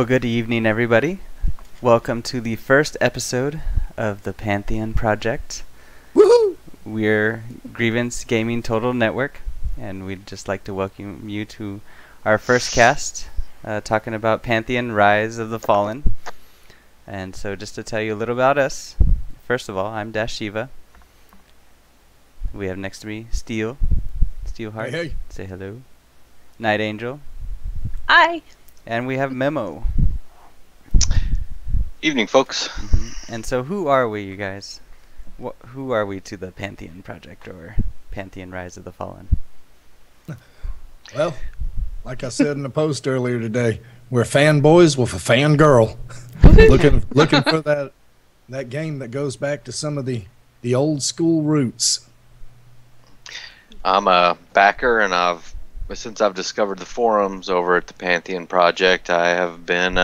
Well, good evening, everybody. Welcome to the first episode of the Pantheon Project. Woohoo! We're Grievance Gaming Total Network, and we'd just like to welcome you to our first cast, talking about Pantheon Rise of the Fallen. And so just to tell you a little about us, first of all, I'm Dashivah. We have next to me Steelheart. Hey. Say hello. Nightangel. Hi. And we have Memo. Evening, folks. And so who are we, you guys? Who are we to the Pantheon Project, or Pantheon Rise of the Fallen? Well, like I said in the post earlier today, we're fanboys with a fangirl. looking for that game that goes back to some of the old school roots. I'm a backer, and since I've discovered the forums over at the Pantheon Project, I have been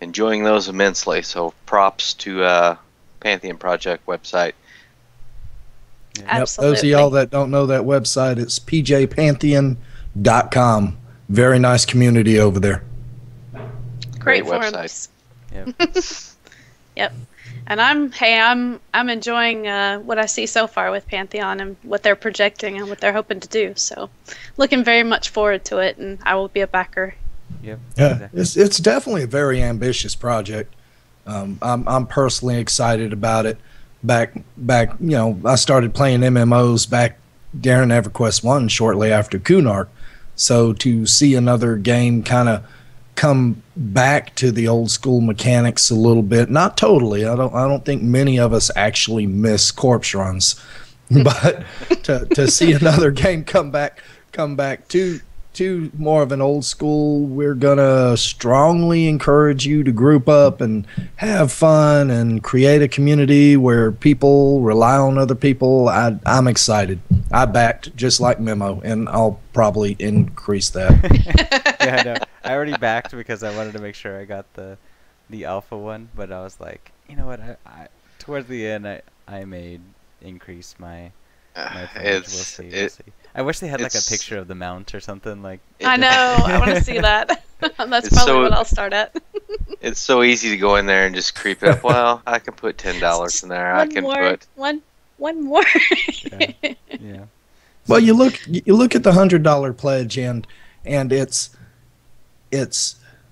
enjoying those immensely. So props to Pantheon Project website. Yeah. Absolutely. Those of y'all that don't know that website, it's pjpantheon.com. Very nice community over there. Great website. forums. Yep. Yep. And I'm enjoying what I see so far with Pantheon and what they're projecting and what they're hoping to do. So, looking very much forward to it, and I will be a backer. Yep. Yeah, Exactly. it's definitely a very ambitious project. I'm personally excited about it. Back, I started playing MMOs back during EverQuest 1 shortly after Kunark. So to see another game kind of come back to the old school mechanics a little bit, not totally. I don't think many of us actually miss corpse runs, but to see another game come back to more of an old school, we're gonna strongly encourage you to group up and have fun and create a community where people rely on other people. I'm excited. I backed just like Memo, and I'll probably increase that. Yeah, I know. I already backed because I wanted to make sure I got the alpha one, but I was like, you know what? I towards the end, I may increase my footage. We'll see. I wish they had like a picture of the mount or something like. I know. I want to see that. That's It's probably so- what I'll start at. It's so easy to go in there and just creep it up. Well, I can put $10 in there. I can put. one more. Yeah. Well, you look at the $100 pledge, and it's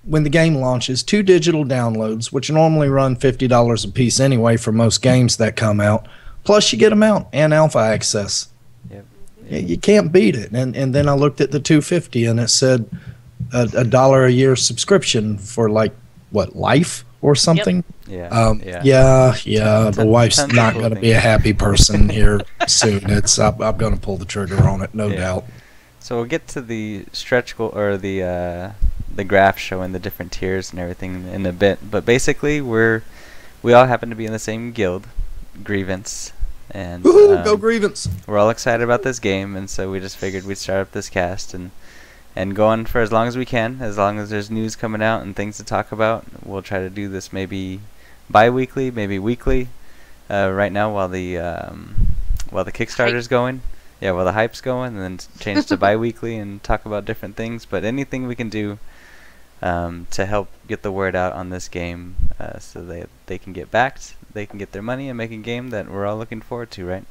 when the game launches, 2 digital downloads, which normally run $50 a piece anyway for most games that come out. Plus, you get a mount and alpha access. Yep. You can't beat it. And then I looked at the $250, and it said a dollar a year subscription for like what, life or something. Yeah. Yeah. The wife's tons of not cool going to be a things. happy person here soon. I'm going to pull the trigger on it, no doubt. So we'll get to the stretch goal or the graph showing the different tiers and everything in a bit. But basically, we all happen to be in the same guild, Grievance, and Woohoo, go Grievance! we're all excited about this game, and so we just figured we'd start up this cast and go on for as long as we can. As long as there's news coming out and things to talk about, we'll try to do this maybe bi-weekly, maybe weekly. Right now, while the Kickstarter's going. Yeah, well, the hype's going, and then change to bi-weekly and talk about different things. But anything we can do to help get the word out on this game, so they can get backed, they can get their money and make a game that we're all looking forward to, right?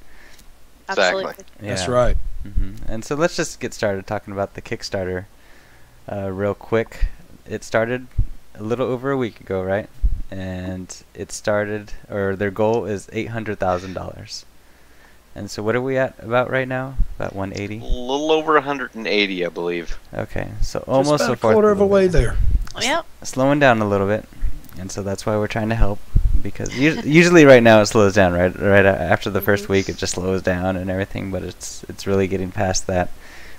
Exactly. Absolutely. That's Yeah. right. And so let's just get started talking about the Kickstarter real quick. It started a little over a week ago, right? And it started, or their goal is $800,000. And so what are we at about right now? About 180? A little over 180, I believe. Okay, so Just almost about a a fourth quarter of a way there. Yep. Slowing down a little bit, and so that's why we're trying to help, because usually right now it slows down, right after the first week it just slows down and everything, but it's really getting past that,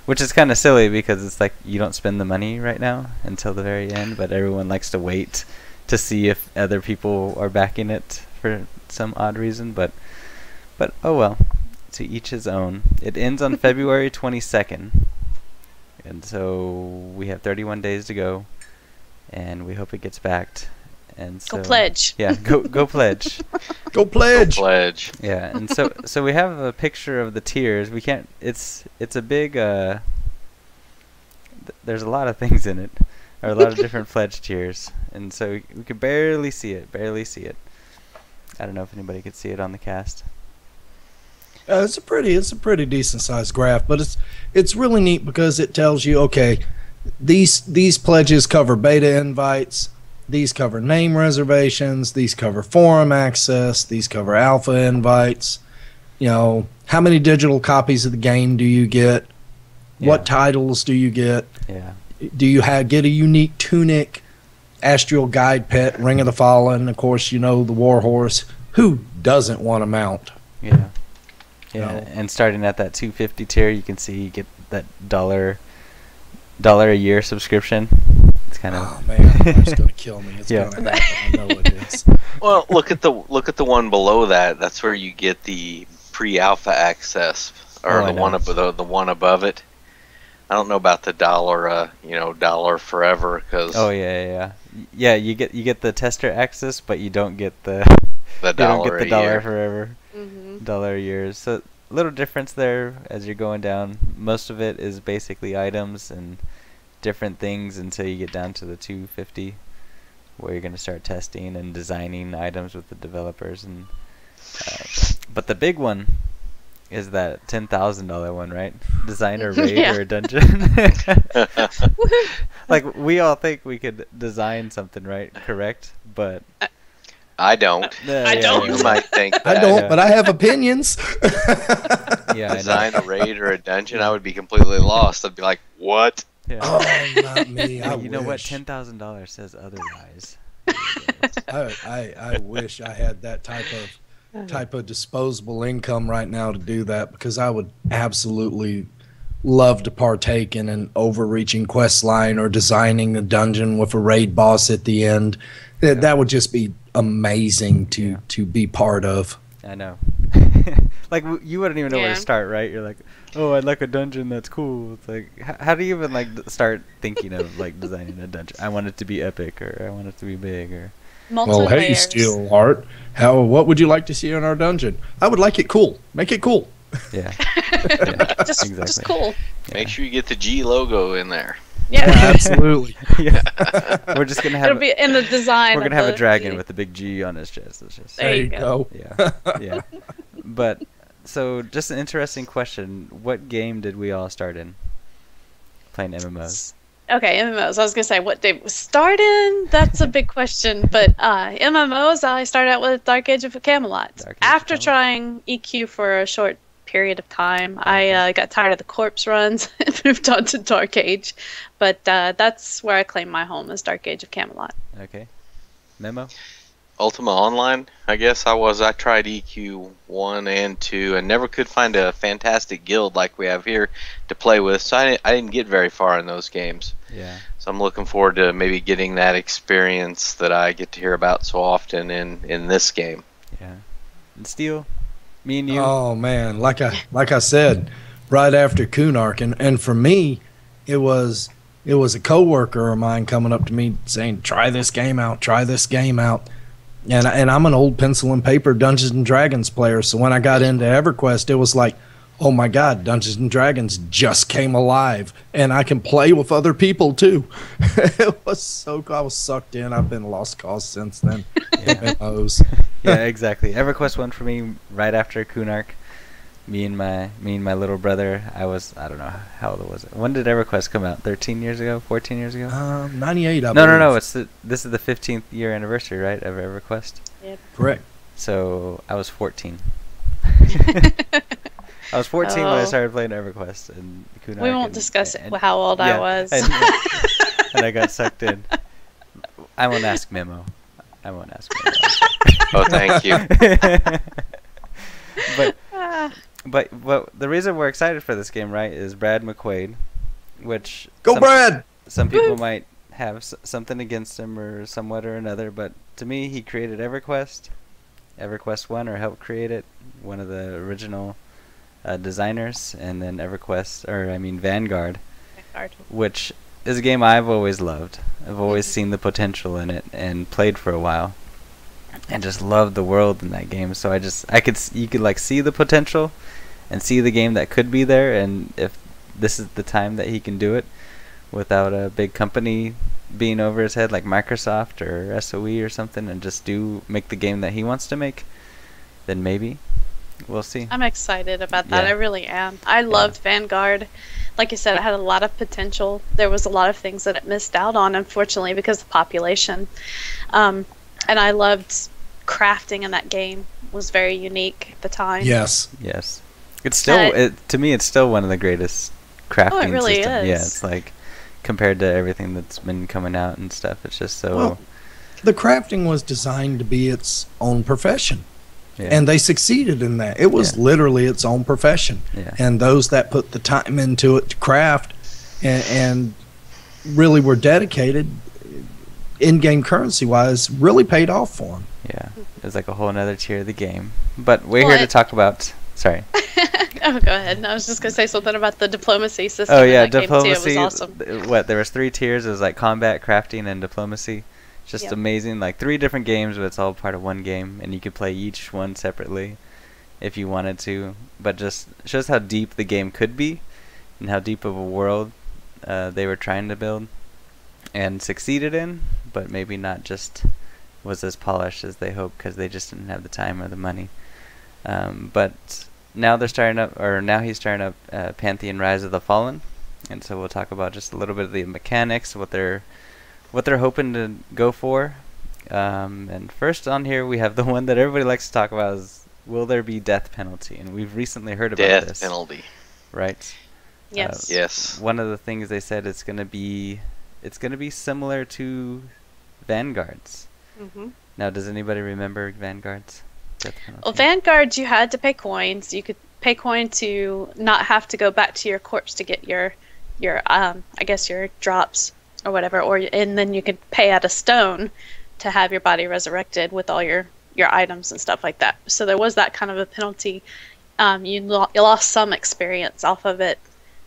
which is kind of silly because it's like you don't spend the money right now until the very end, but everyone likes to wait to see if other people are backing it for some odd reason, but oh well, to each his own. It ends on February 22nd, and so we have 31 days to go, and we hope it gets backed. And so Go pledge. Yeah, go pledge. Go pledge! Pledge. Yeah, and so we have a picture of the tiers. We can't. It's a big. There's a lot of things in it, Or a lot of different pledge tiers, and so we could barely see it. I don't know if anybody could see it on the cast. It's a pretty decent sized graph, but it's really neat because it tells you, okay, these pledges cover beta invites, these cover name reservations, these cover forum access, these cover alpha invites. You know, how many digital copies of the game do you get? Yeah. What titles do you get? Yeah. Do you get a unique tunic, Astral Guide pet, Ring of the Fallen? Of course, you know the Warhorse. Who doesn't want to mount? Yeah. Yeah, No. and starting at that 250 tier, you can see you get that dollar a year subscription. It's kind of Oh man, it's gonna kill me. It's Yeah. gonna happen. I know it is. Well, look at the one below that. That's where you get the pre-alpha access, or Oh, I the one know. the one above it. I don't know about the dollar, dollar forever, because Oh yeah. You get the tester access, but you don't get the the you don't dollar get the a dollar year. forever, dollar a year. So little difference there as you're going down. Most of it is basically items and different things until you get down to the 250, where you're going to start testing and designing items with the developers. And but the big one is that $10,000 one, right? Design a raid Yeah. or a dungeon. Like, we all think we could design something, right? Correct? But I don't. I don't. You might think that. I don't, Yeah. but I have opinions. yeah, I know. Design a raid or a dungeon, I would be completely lost. I'd be like, what? Yeah. Oh, not me. I you know what? wish. $10,000 says otherwise. I wish I had that type of disposable income right now to do that, because I would absolutely love to partake in an overreaching quest line or designing a dungeon with a raid boss at the end. That would just be amazing to be part of. I know. Like, you wouldn't even know where Yeah. to start, right? You're like, oh, I'd like a dungeon that's cool. It's like, how do you even start thinking of designing a dungeon? I want it to be epic, or I want it to be big, or Well, hey, Steelheart, what would you like to see in our dungeon? I would like it cool. Make it cool. yeah. just exactly. cool. Make sure you get the G logo in there. Yeah. Absolutely. Yeah. We're just gonna It'll have be in the design. we're of gonna have a the- dragon with a big G on his chest. It's just There you go. yeah, yeah. But so, just an interesting question: what game did we all start in? Playing MMOs. Okay, MMOs. I was gonna say what they start in. That's a big question, but MMOs. I started out with Dark Age of Camelot. Dark Age of After Camelot. trying EQ for a short period of time, I got tired of the corpse runs and moved on to Dark Age. But that's where I claim my home, is Dark Age of Camelot. Okay. Memo. Ultima Online, I guess I tried EQ 1 and 2 and never could find a fantastic guild like we have here to play with, so I didn't get very far in those games. Yeah. So I'm looking forward to maybe getting that experience that I get to hear about so often in this game. Yeah. And Steel, me and you. Oh man, like I said, right after Kunark, and for me, it was a coworker of mine coming up to me saying, "Try this game out, try this game out." And I'm an old pencil and paper Dungeons and Dragons player, so when I got into EverQuest, it was like, oh my God, Dungeons and Dragons just came alive, and I can play with other people too. It was so cool. I was sucked in. I've been lost cause since then. Yeah. MMOs. Yeah, exactly. EverQuest went for me right after Kunark. Me and my little brother. I don't know how old was it. When did EverQuest come out? 13 years ago? 14 years ago? 98. I No. believe. This is the 15th year anniversary, right, of EverQuest. Correct. So I was 14. I was 14 when I Oh. started playing EverQuest, and Kunark. We won't and- discuss and- how old I yeah, was. and I got sucked in. I won't ask Memo. I won't ask Memo. Oh, thank you. But the reason we're excited for this game, right, is Brad McQuaid, which Go, Brad! some people might have something against him or somewhat or another, but to me, he created EverQuest 1, or helped create it, one of the original designers, and then Vanguard, which is a game I've always loved. I've always seen the potential in it and played for a while, and just loved the world in that game. So you could see the potential and see the game that could be there, and if this is the time that he can do it without a big company being over his head like Microsoft or SOE or something and just make the game that he wants to make, then maybe we'll see. I'm excited about that. Yeah. I really am. I loved Vanguard. Like you said, it had a lot of potential. There was a lot of things that it missed out on, unfortunately, because of population. And I loved crafting in that game. It was very unique at the time. Yes. It's still to me it's still one of the greatest crafting it really systems. is. Yeah, it's like compared to everything that's been coming out and stuff, it's just so Well, the crafting was designed to be its own profession. yeah. And they succeeded in that. It was literally its own profession. Yeah. And those that put the time into it to craft and really were dedicated, in-game currency-wise, really paid off for them. Yeah, it was like a whole another tier of the game. But we're here to talk about... Sorry. Oh, go ahead. I was just going to say something about the diplomacy system. Oh, yeah, in that diplomacy. Game too. It was awesome. There was 3 tiers. It was like combat, crafting, and diplomacy. Just amazing. Like 3 different games, but it's all part of one game. And you could play each one separately if you wanted to. But just shows how deep the game could be and how deep of a world they were trying to build and succeeded in, but maybe not just was as polished as they hoped because they just didn't have the time or the money. But now he's starting up Pantheon Rise of the Fallen, and so we'll talk about just a little bit of the mechanics, what they're hoping to go for. And first on here we have the one that everybody likes to talk about is, will there be death penalty? And we've recently heard about this. Death penalty. Right? Yes. Yes. One of the things they said it's gonna be similar to Vanguard's. Now, does anybody remember Vanguard's death penalty? Well, Vanguard, you had to pay coins. You could pay coin to not have to go back to your corpse to get your I guess your drops or whatever, and then you could pay out a stone to have your body resurrected with all your items and stuff like that. So there was that kind of a penalty. You lost some experience off of it.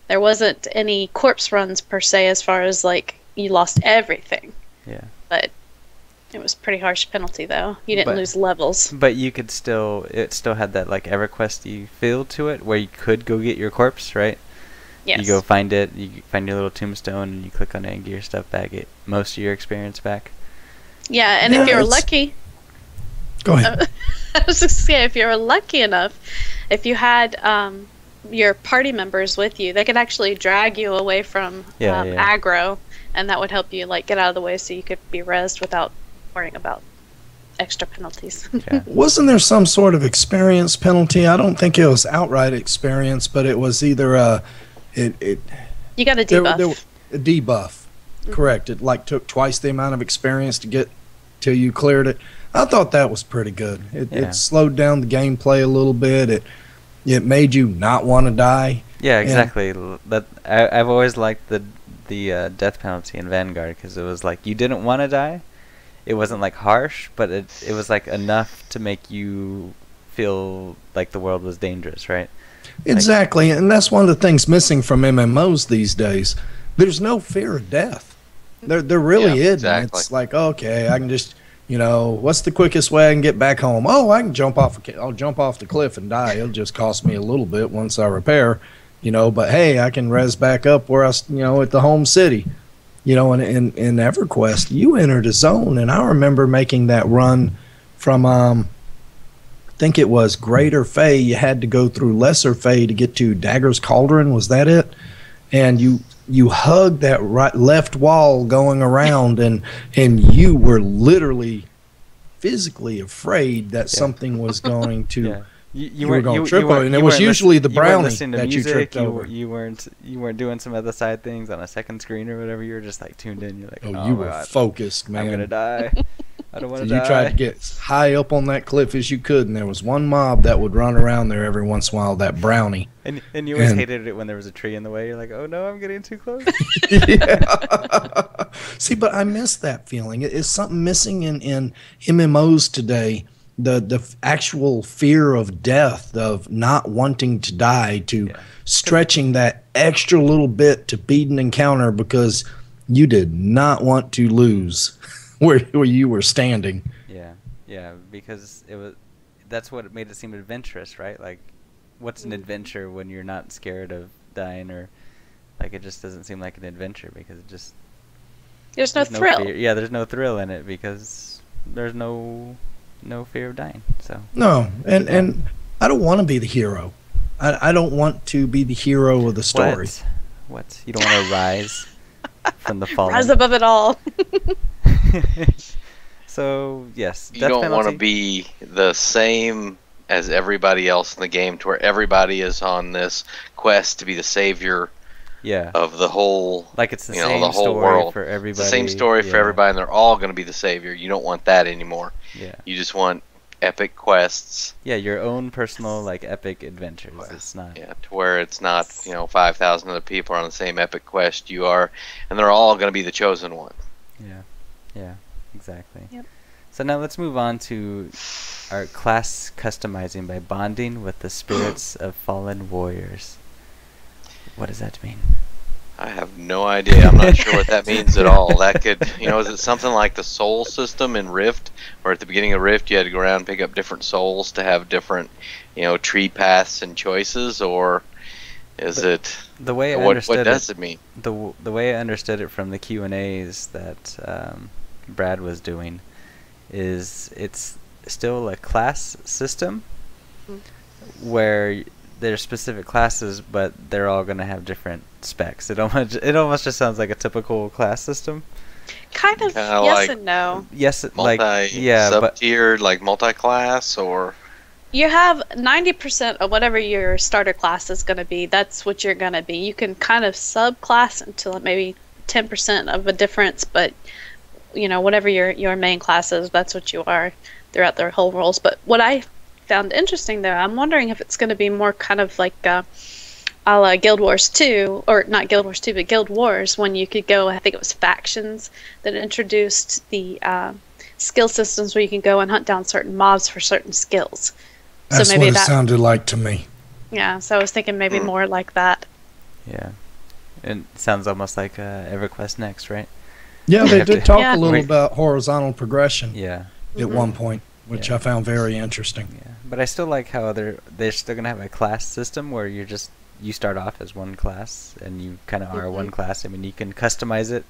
There wasn't any corpse runs per se, as far as like you lost everything. Yeah. But it was pretty harsh penalty though. You didn't lose levels. But you could it still had that like EverQuest-y feel to it, where you could go get your corpse, right? Yes. You go find it, you find your little tombstone, and you click on it and get your stuff back, get most of your experience back. Yeah, and if you're lucky... Go ahead. I was just saying, if you're lucky enough, if you had your party members with you, they could actually drag you away from aggro, and that would help you like get out of the way so you could be rezzed without worrying about extra penalties. Yeah. Wasn't there some sort of experience penalty? I don't think it was outright experience, but it was either you got a debuff. A debuff. Correct. It like took twice the amount of experience to get till you cleared it. I thought that was pretty good. It slowed down the gameplay a little bit. It made you not want to die. Yeah, exactly. I've always liked the death penalty in Vanguard because it was like you didn't want to die. It wasn't like harsh, but it was like enough to make you feel like the world was dangerous, right? Exactly, and that's one of the things missing from MMOs these days. There's no fear of death. There really isn't. Exactly. It's like, okay, I can just, what's the quickest way I can get back home? Oh, I can jump off the cliff and die. It'll just cost me a little bit once I repair, but hey, I can res back up where at the home city. And in EverQuest, you entered a zone, and I remember making that run from, I think it was Greater Fey. You had to go through Lesser Fey to get to Dagger's Cauldron. Was that it? And you hugged that left wall going around, and you were literally physically afraid that something was going to... Yeah. You were going to trip over, and it was usually the brownie that you tripped over. You weren't doing some other side things on a second screen or whatever. You were just like tuned in. You're like, oh you were focused, man. I'm gonna die. I don't want to die. You tried to get as high up on that cliff as you could, and there was one mob that would run around there every once in a while. That brownie. And you always hated it when there was a tree in the way. You're like, oh no, I'm getting too close. See, but I miss that feeling. It's something missing in MMOs today. The actual fear of death, of not wanting to die, to stretching that extra little bit to beat an encounter because you did not want to lose where you were standing. Yeah, because that's what made it seem adventurous, right? Like, what's an adventure when you're not scared of dying, or like it just doesn't seem like an adventure because There's no thrill. fear. Yeah, there's no thrill in it because there's no fear of dying. So No, and I don't want to be the hero. I don't want to be the hero of the story. What? You don't want to rise from the fallen? Rise above it all. So yes, You death don't want to penalty. be the same as everybody else in the game, to where everybody is on this quest to be the savior Yeah, of the whole, like it's the you know, same the whole story world. for everybody. It's the same story for Yeah, everybody, and they're all going to be the savior. You don't want that anymore. Yeah, You just want epic quests. yeah, your own personal like epic adventures. It's not. Yeah, to where it's not, 5,000 other people are on the same epic quest you are, and they're all going to be the chosen one. Yeah, exactly. Yep. So now let's move on to our class customizing by bonding with the spirits of fallen warriors. What does that mean? I have no idea. I'm not sure what that means at all. That could, is it something like the soul system in Rift, where at the beginning of Rift you had to go around and pick up different souls to have different, tree paths and choices, or is it? The way I What understood does it, it mean? the way I understood it from the Q&As that Brad was doing, is it's still a class system where there's specific classes, but they're all going to have different specs. It almost just sounds like a typical class system. Kind of Kinda yes like and no. Yes, like but Sub-tiered, like multi-class, or You have 90% of whatever your starter class is going to be. That's what you're going to be. You can kind of subclass until maybe 10% of a difference, but whatever your main class is, that's what you are throughout their whole roles. But what I found interesting there, I'm wondering if it's going to be more kind of like a la Guild Wars 2, or not Guild Wars 2, but Guild Wars, when you could go, I think it was factions that introduced the skill systems where you can go and hunt down certain mobs for certain skills. That's so maybe what it sounded like to me. Yeah, so I was thinking maybe more like that. Yeah, it sounds almost like EverQuest Next, right? Yeah, they did talk Yeah. a little about horizontal progression Yeah, at one point, which Yeah. I found very interesting. yeah. But I still like how they're still gonna have a class system where you start off as one class and you kind of are one class. I mean, you can customize it,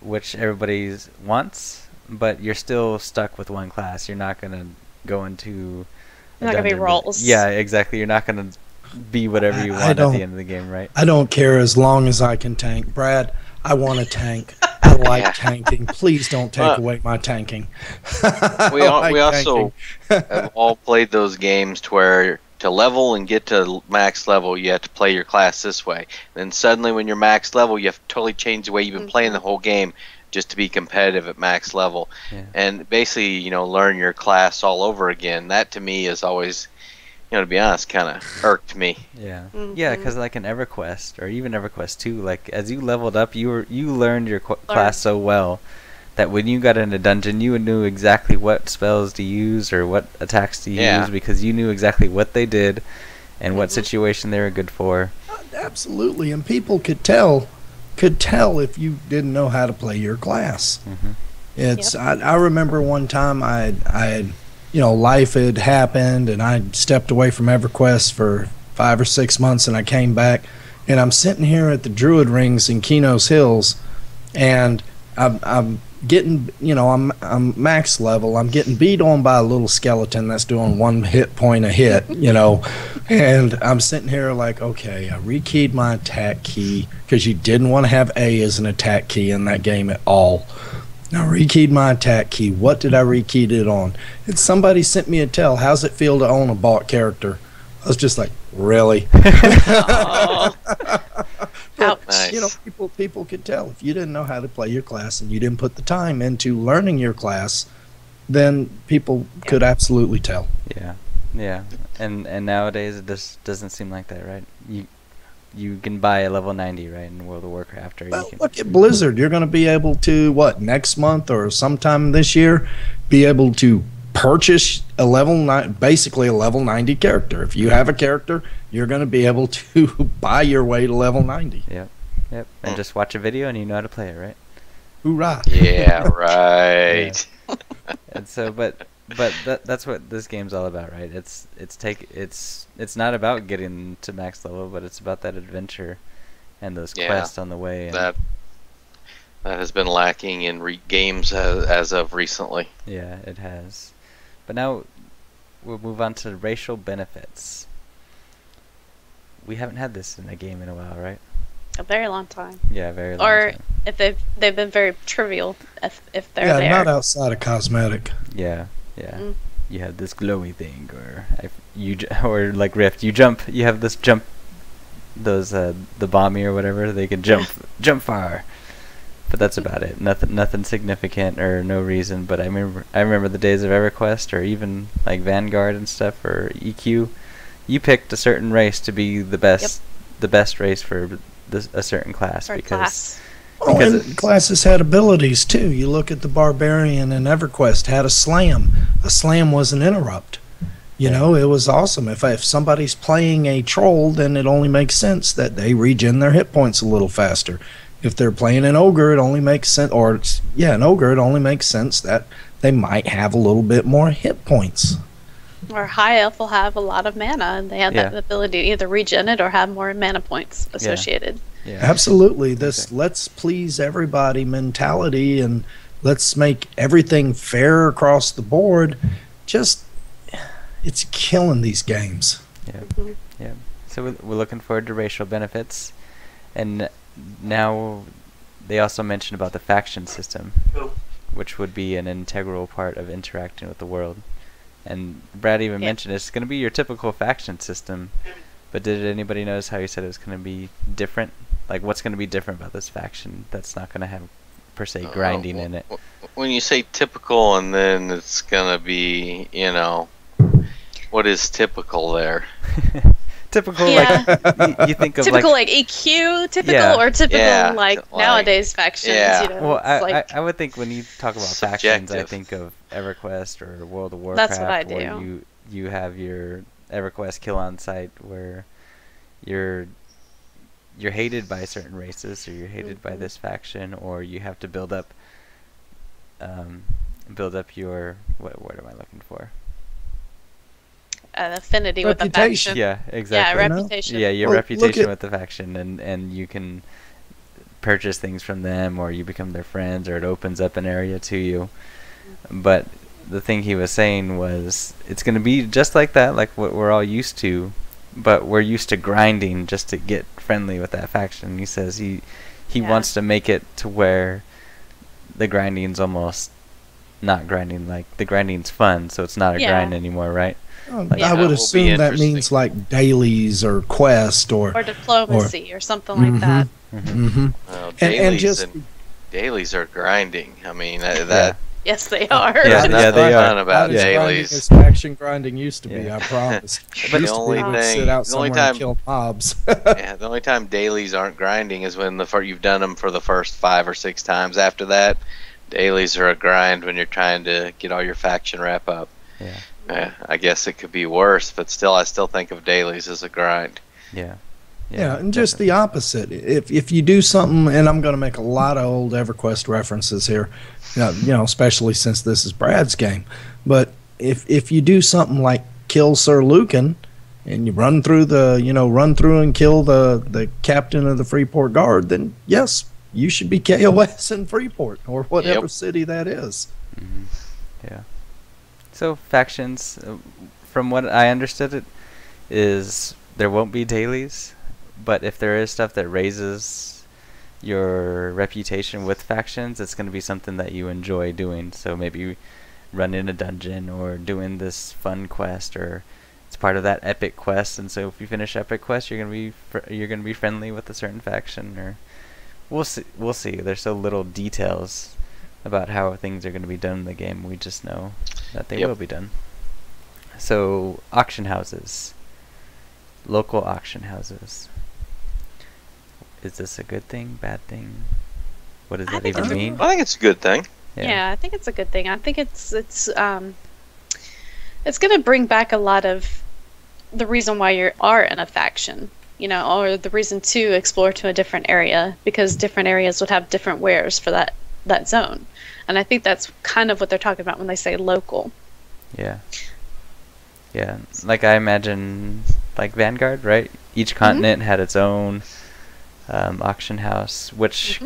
which everybody wants, but you're still stuck with one class. You're not gonna go into a Not gonna be dungeon. roles. Yeah, exactly. You're not gonna be whatever you I want at don't- the end of the game, right? I don't care as long as I can tank. Brad, I want to tank. I like tanking. Please don't take away my tanking. we also have all played those games to where to level and get to max level, you have to play your class this way. Then suddenly, when you're max level, you have to totally change the way you've been playing the whole game just to be competitive at max level. Yeah. And basically, learn your class all over again. That to me is always, to be honest, kind of irked me. Yeah, yeah, because like in EverQuest or even EverQuest 2, like as you leveled up, you learned your class so well that when you got in a dungeon, you knew exactly what spells to use or what attacks to use because you knew exactly what they did and what situation they were good for. Absolutely, and people could tell if you didn't know how to play your class. It's I remember one time I had life had happened and I stepped away from EverQuest for 5 or 6 months, and I came back and I'm sitting here at the Druid Rings in Keno's Hills, and I'm getting, I'm max level. I'm getting beat on by a little skeleton that's doing 1 hit point a hit, and I'm sitting here like, okay, I rekeyed my attack key because you didn't want to have A as an attack key in that game at all. I rekeyed my attack key. What did I rekeyed it on? And somebody sent me a tell. How's it feel to own a bought character? I was just like, really? Ouch. Nice. People could tell if you didn't know how to play your class and you didn't put the time into learning your class, then people could absolutely tell. Yeah, and nowadays it just doesn't seem like that, right? You can buy a level 90, right, in World of Warcraft, or Well, you can. look at Blizzard. You're going to be able to, next month or sometime this year, be able to purchase basically a level 90 character. If you have a character, you're going to be able to buy your way to level 90. Yep, and just watch a video and you know how to play it, right? Hoorah. Yeah, right. And so, but that's what this game's all about, right? It's not about getting to max level, but it's about that adventure and those quests on the way. And That has been lacking in games as of recently. Yeah, it has. But now we'll move on to racial benefits. We haven't had this in a game in a while, right? A very long time. Yeah, a very long Or time. if they've been very trivial if they're Yeah, there. not outside of cosmetic. Yeah, yeah. Mm. You have this glowy thing, or or like Rift, you jump. You have this jump. Those the bomby or whatever, they can jump far. But that's about it. Nothing significant or no reason. But I remember the days of EverQuest or even like Vanguard and stuff or EQ. You picked a certain race to be the best, the best race for a certain class For a because class. Oh, and classes had abilities too. You look at the Barbarian in EverQuest had a slam. A slam was an interrupt. You know, it was awesome. If somebody's playing a troll, then it only makes sense that they regen their hit points a little faster. If they're playing an ogre, it only makes sense, an ogre, it only makes sense that they might have a little bit more hit points. Or high elf will have a lot of mana, and they have that ability to either regen it or have more mana points associated. Yeah. Absolutely. This let's please everybody mentality and let's make everything fair across the board. Just, it's killing these games. Yeah. Yeah. So we're looking forward to racial benefits. And now they also mentioned about the faction system, which would be an integral part of interacting with the world. And Brad even mentioned it's going to be your typical faction system. But did anybody notice how he said it was going to be different? Like, what's going to be different about this faction that's not going to have, per se, grinding in it? When you say typical and then it's going to be, what is typical there? Typical, like, you think of typical, like EQ, typical, or typical, like nowadays factions, Well, like, I would think when you talk about factions, I think of EverQuest or World of Warcraft. That's what I do. Where you have your EverQuest kill on site where you're hated by certain races, or you're hated by this faction, or you have to build up your what am I looking for? An affinity Reputation. with the faction. Yeah, exactly. Yeah, reputation. Yeah, your Well, reputation with the faction, and you can purchase things from them, or you become their friends, or it opens up an area to you. But the thing he was saying was it's going to be just like that, like what we're all used to, but we're used to grinding just to get friendly with that faction. He says he wants to make it to where the grinding's almost not grinding, like the grinding's fun, so it's not a grind anymore, right? I would assume that means like dailies or quest or diplomacy or something like that. Well, dailies dailies are grinding. I mean, Yes, they are. Yeah, they are. About not dailies. as faction grinding used to be, I promise. But the only thing, sit out somewhere and kill mobs. the only time dailies aren't grinding is when you've done them for the first 5 or 6 times. After that, dailies are a grind when you're trying to get all your faction wrap up. Yeah. I guess it could be worse, but still, I still think of dailies as a grind. Yeah. Yeah, and just the opposite. If you do something, and I'm going to make a lot of old EverQuest references here, especially since this is Brad's game. But if you do something like kill Sir Lucan, and you run through and kill the captain of the Freeport Guard, then yes, you should be KOS in Freeport or whatever city that is. Mm-hmm. Yeah. So factions, from what I understood, it is there won't be dailies. But if there is stuff that raises your reputation with factions, it's going to be something that you enjoy doing. So maybe running a dungeon or doing this fun quest, or it's part of that epic quest. And so if you finish epic quest, you're going to be friendly with a certain faction. Or we'll see. There's so little details about how things are going to be done in the game. We just know that they will be done. So auction houses, local auction houses. Is this a good thing, bad thing? What does that even mean? I think it's a good thing. Yeah, I think it's a good thing. I think it's going to bring back a lot of the reason why you are in a faction, or the reason to explore to a different area, because different areas would have different wares for that zone. And I think that's kind of what they're talking about when they say local. Yeah. Yeah, like I imagine, like Vanguard, right? Each continent had its own auction house, which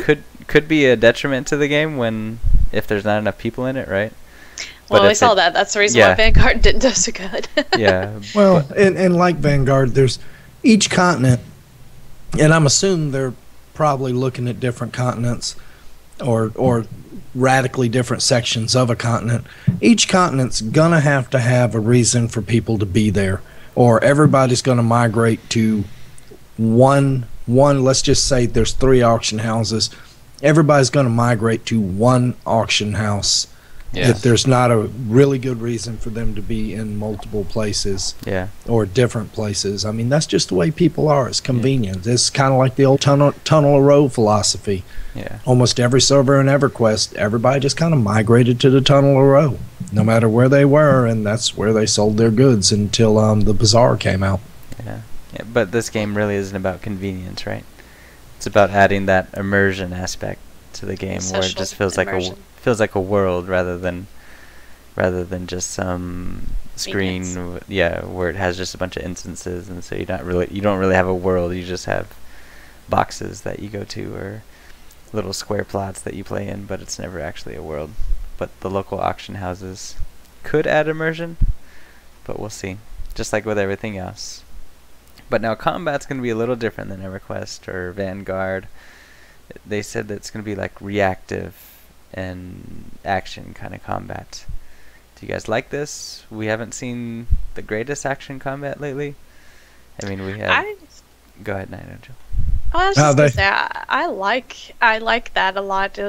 could be a detriment to the game if there's not enough people in it, right? Well, we saw that. That's the reason why Vanguard didn't do so good. Yeah. Well, and like Vanguard, there's each continent, and I'm assuming they're probably looking at different continents or radically different sections of a continent. Each continent's gonna have to have a reason for people to be there, or everybody's gonna migrate to one. Let's just say there's 3 auction houses. Everybody's gonna migrate to one auction house. If there's not a really good reason for them to be in multiple places or different places. I mean, that's just the way people are. It's convenient. It's kind of like the old tunnel of row philosophy. Yeah. Almost every server in EverQuest, everybody just kind of migrated to the tunnel of row, no matter where they were, and that's where they sold their goods until the bazaar came out. Yeah. But this game really isn't about convenience, right? It's about adding that immersion aspect to the game, where it just feels like a world rather than just some screen where it has just a bunch of instances, and so you don't really have a world. You just have boxes that you go to or little square plots that you play in, but it's never actually a world. But the local auction houses could add immersion, but we'll see, just like with everything else. But now combat's going to be a little different than EverQuest or Vanguard. They said that it's going to be like reactive and action kind of combat. Do you guys like this? We haven't seen the greatest action combat lately. I mean, we have. Go ahead, Nightangel. I was just gonna say I like that a lot.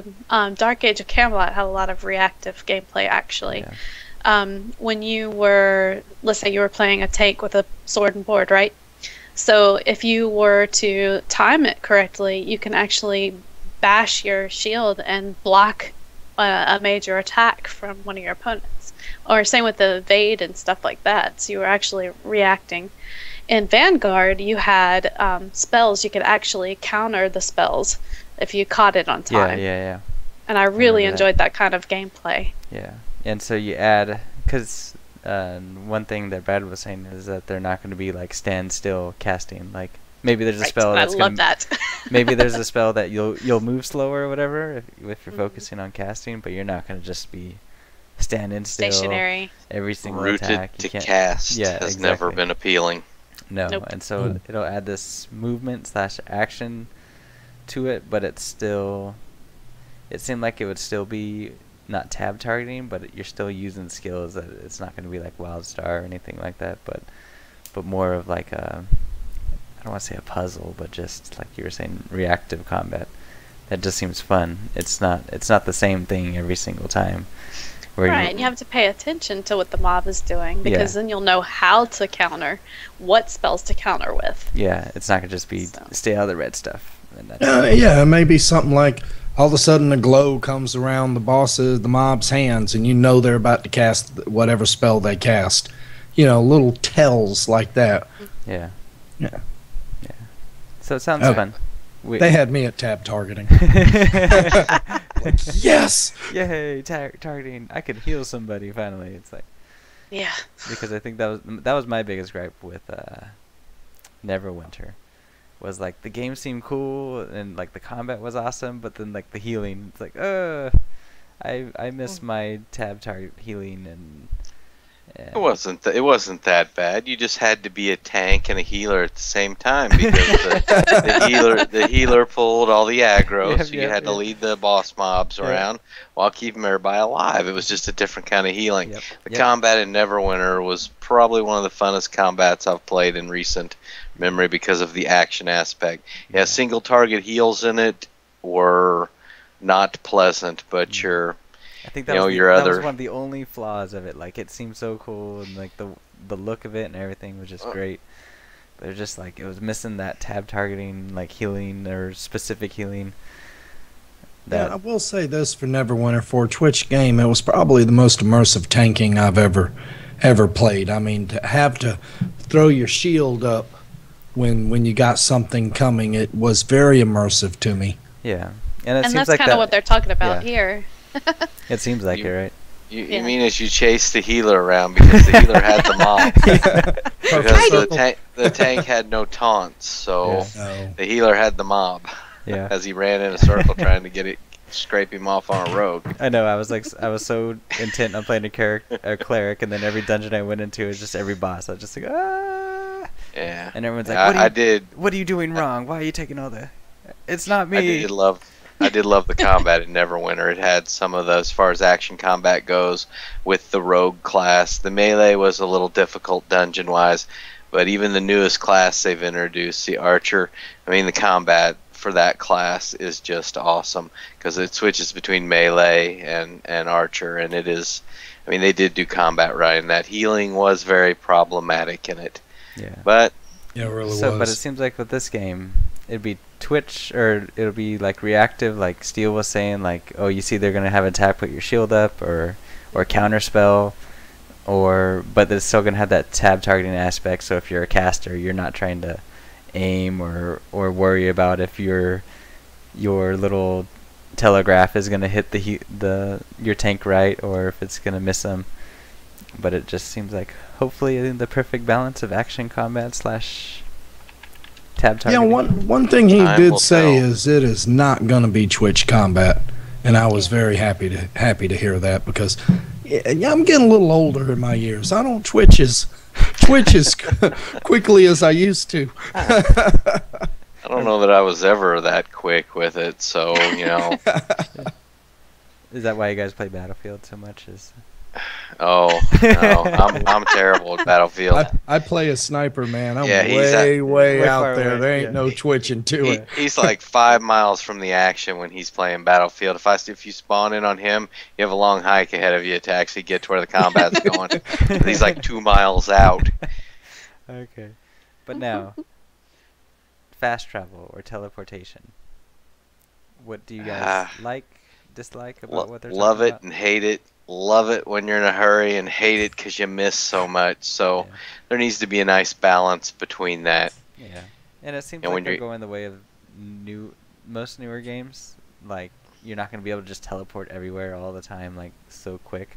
Dark Age of Camelot had a lot of reactive gameplay actually. Yeah. When you were, let's say you were playing a tank with a sword and board, right? So if you were to time it correctly, you can actually bash your shield and block a major attack from one of your opponents. Or same with the evade and stuff like that. So you were actually reacting. In Vanguard, you had spells. You could actually counter the spells if you caught it on time. Yeah. And I really enjoyed that kind of gameplay. Yeah. And so you add, because one thing that Brad was saying is that they're not going to be like standstill casting. Like maybe there's a spell that's I love that. maybe there's a spell that you'll move slower or whatever if you're focusing on casting, but you're not going to just be standing still. Stationary. Every single Rooted attack. to cast has never been appealing. No, Nope. And so it'll add this movement / action to it, but it seemed like it would still be not tab targeting, but you're still using skills. That it's not going to be like Wild Star or anything like that, but more of like I don't want to say a puzzle, but just like you were saying, reactive combat. That just seems fun. It's not the same thing every single time. Right, and you have to pay attention to what the mob is doing, because then you'll know how to counter, what spells to counter with. Yeah, it's not going to just be stay out of the red stuff. And maybe something like all of a sudden a glow comes around the mob's hands, and you know they're about to cast whatever spell they cast. Little tells like that. Yeah. So it sounds fun. They had me at tab targeting. Yes! Yay, targeting. I could heal somebody finally. It's like, yeah. Because I think that was my biggest gripe with Neverwinter. Was like the game seemed cool and like the combat was awesome, but then like the healing, it's like, I miss my tab target healing and. It wasn't that bad. You just had to be a tank and a healer at the same time, because the healer pulled all the aggro, so you had to lead the boss mobs around while keeping everybody alive. It was just a different kind of healing. The combat in Neverwinter was probably one of the funnest combats I've played in recent memory because of the action aspect. Yeah, single target heals in it were not pleasant, but I think that was one of the only flaws of it. Like, it seemed so cool, and like the look of it and everything was just great. But it was just like it was missing that tab targeting, like healing or specific healing. I will say this for Neverwinter, for a Twitch game, it was probably the most immersive tanking I've ever played. I mean, to have to throw your shield up when you got something coming, it was very immersive to me. Yeah, and that's kind of what they're talking about here. It seems like it, right? You mean as you chased the healer around because the healer had the mob. Because the tank had no taunts, so the healer had the mob. Yeah. As he ran in a circle trying to scrape him off on a rogue. I know. I was so intent on playing a cleric, and then every dungeon I went into was just every boss. I was just like, ah. Yeah. And everyone's like, what are you doing Uh, wrong? Why are you taking all the? It's not me. I did love the combat in Neverwinter. It had some of the, as far as action combat goes, with the rogue class. The melee was a little difficult dungeon-wise, but even the newest class they've introduced, the archer, I mean, the combat for that class is just awesome because it switches between melee and archer, and it is, I mean, they did do combat right, and that healing was very problematic in it. Yeah. But yeah, it really was. But it seems like with this game, it'd be Twitch, or it'll be like reactive, like Steel was saying, like, oh, you see they're gonna have an attack, put your shield up, or counter spell, but it's still gonna have that tab targeting aspect. So if you're a caster, you're not trying to aim or worry about if your little telegraph is gonna hit your tank right, or if it's gonna miss them. But it just seems like hopefully the perfect balance of action combat / tab targeting. Yeah, one thing he did say is it is not going to be Twitch combat, and I was very happy to hear that because I'm getting a little older in my years. I don't twitch as quickly as I used to. I don't know that I was ever that quick with it, so Is that why you guys play Battlefield so much? Oh no, I'm terrible at Battlefield. I play a sniper, man. I'm way out there. There ain't no twitching to it. He's like 5 miles from the action when he's playing Battlefield. If you spawn in on him, you have a long hike ahead of you to actually get to where the combat's going. He's like 2 miles out. Okay, but now, fast travel or teleportation. What do you guys dislike about what they're talking about? Love it and hate it. Love it when you're in a hurry and hate it because you miss so much. So there needs to be a nice balance between that. Yeah, and it seems like they're going the way of most newer games. Like, you're not going to be able to just teleport everywhere all the time, like, so quick.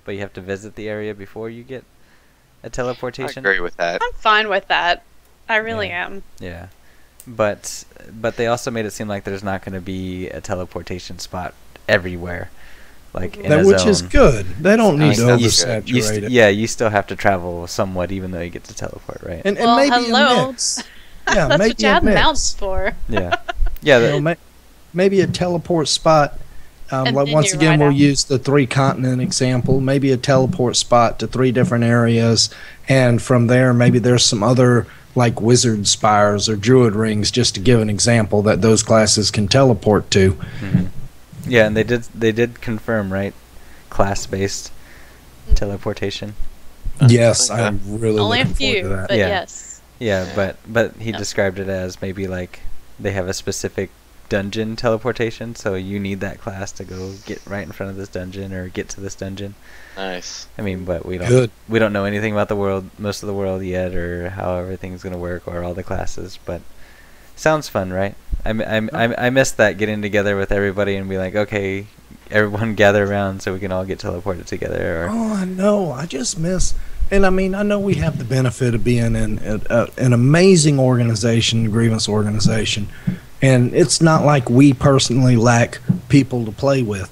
But you have to visit the area before you get a teleportation. I agree with that. I'm fine with that. I really am. Yeah. But they also made it seem like there's not going to be a teleportation spot everywhere. Like in which is good. They don't need to oversaturate it. Yeah, you still have to travel somewhat, even though you get to teleport, right? And maybe a mix. Yeah, that's maybe what you have mounts for. Yeah, yeah. Maybe a teleport spot. Like once again, we'll use the 3-continent example. Maybe a teleport spot to 3 different areas, and from there, maybe there's some other like wizard spires or druid rings, just to give an example that those classes can teleport to. Mm-hmm. Yeah, and they did confirm, right? Class-based teleportation. Yes, I'm really only looking a few, forward to that. but yes. Yeah, but he described it as maybe like they have a specific dungeon teleportation, so you need that class to go get right in front of this dungeon or get to this dungeon. Nice. I mean, but we don't know anything about the world, most of the world yet, or how everything's gonna work, or all the classes. But sounds fun, right? I missed that, getting together with everybody and be like, okay, everyone gather around so we can all get teleported together. Oh, I know. I just miss. And I mean, I know we have the benefit of being in an amazing organization, grievance organization, and it's not like we personally lack people to play with.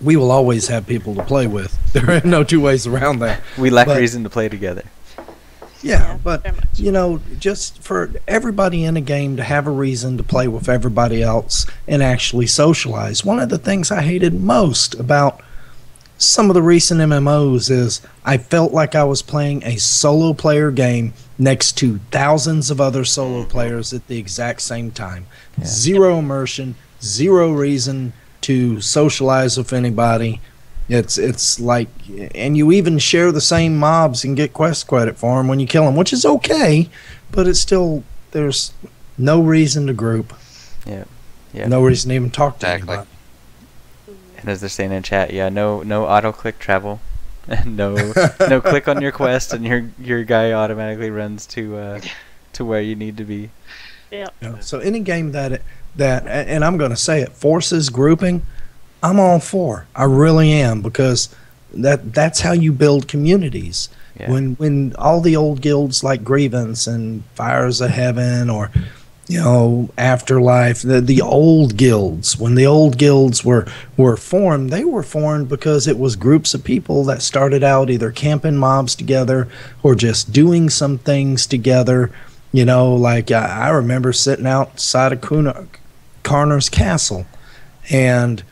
We will always have people to play with. There are no two ways around that. We lack reason to play together. Yeah, but, just for everybody in a game to have a reason to play with everybody else and actually socialize. One of the things I hated most about some of the recent MMOs is I felt like I was playing a solo player game next to thousands of other solo players at the exact same time. Yeah. Zero immersion, zero reason to socialize with anybody. It's like, and you even share the same mobs and get quest credit for them when you kill them, which is okay, but it's still, there's no reason to group. Yeah. No reason to even talk to anybody. And as they're saying in chat, no auto click travel, no click on your quest, and your guy automatically runs to where you need to be. Yeah. So any game that and I'm going to say it forces grouping, I'm all for. I really am, because that's how you build communities. Yeah. When all the old guilds like Grievance and Fires of Heaven, or Afterlife, the old guilds, when the old guilds were formed, they were formed because it was groups of people that started out either camping mobs together or just doing some things together. Like I remember sitting outside of Karner's Castle, and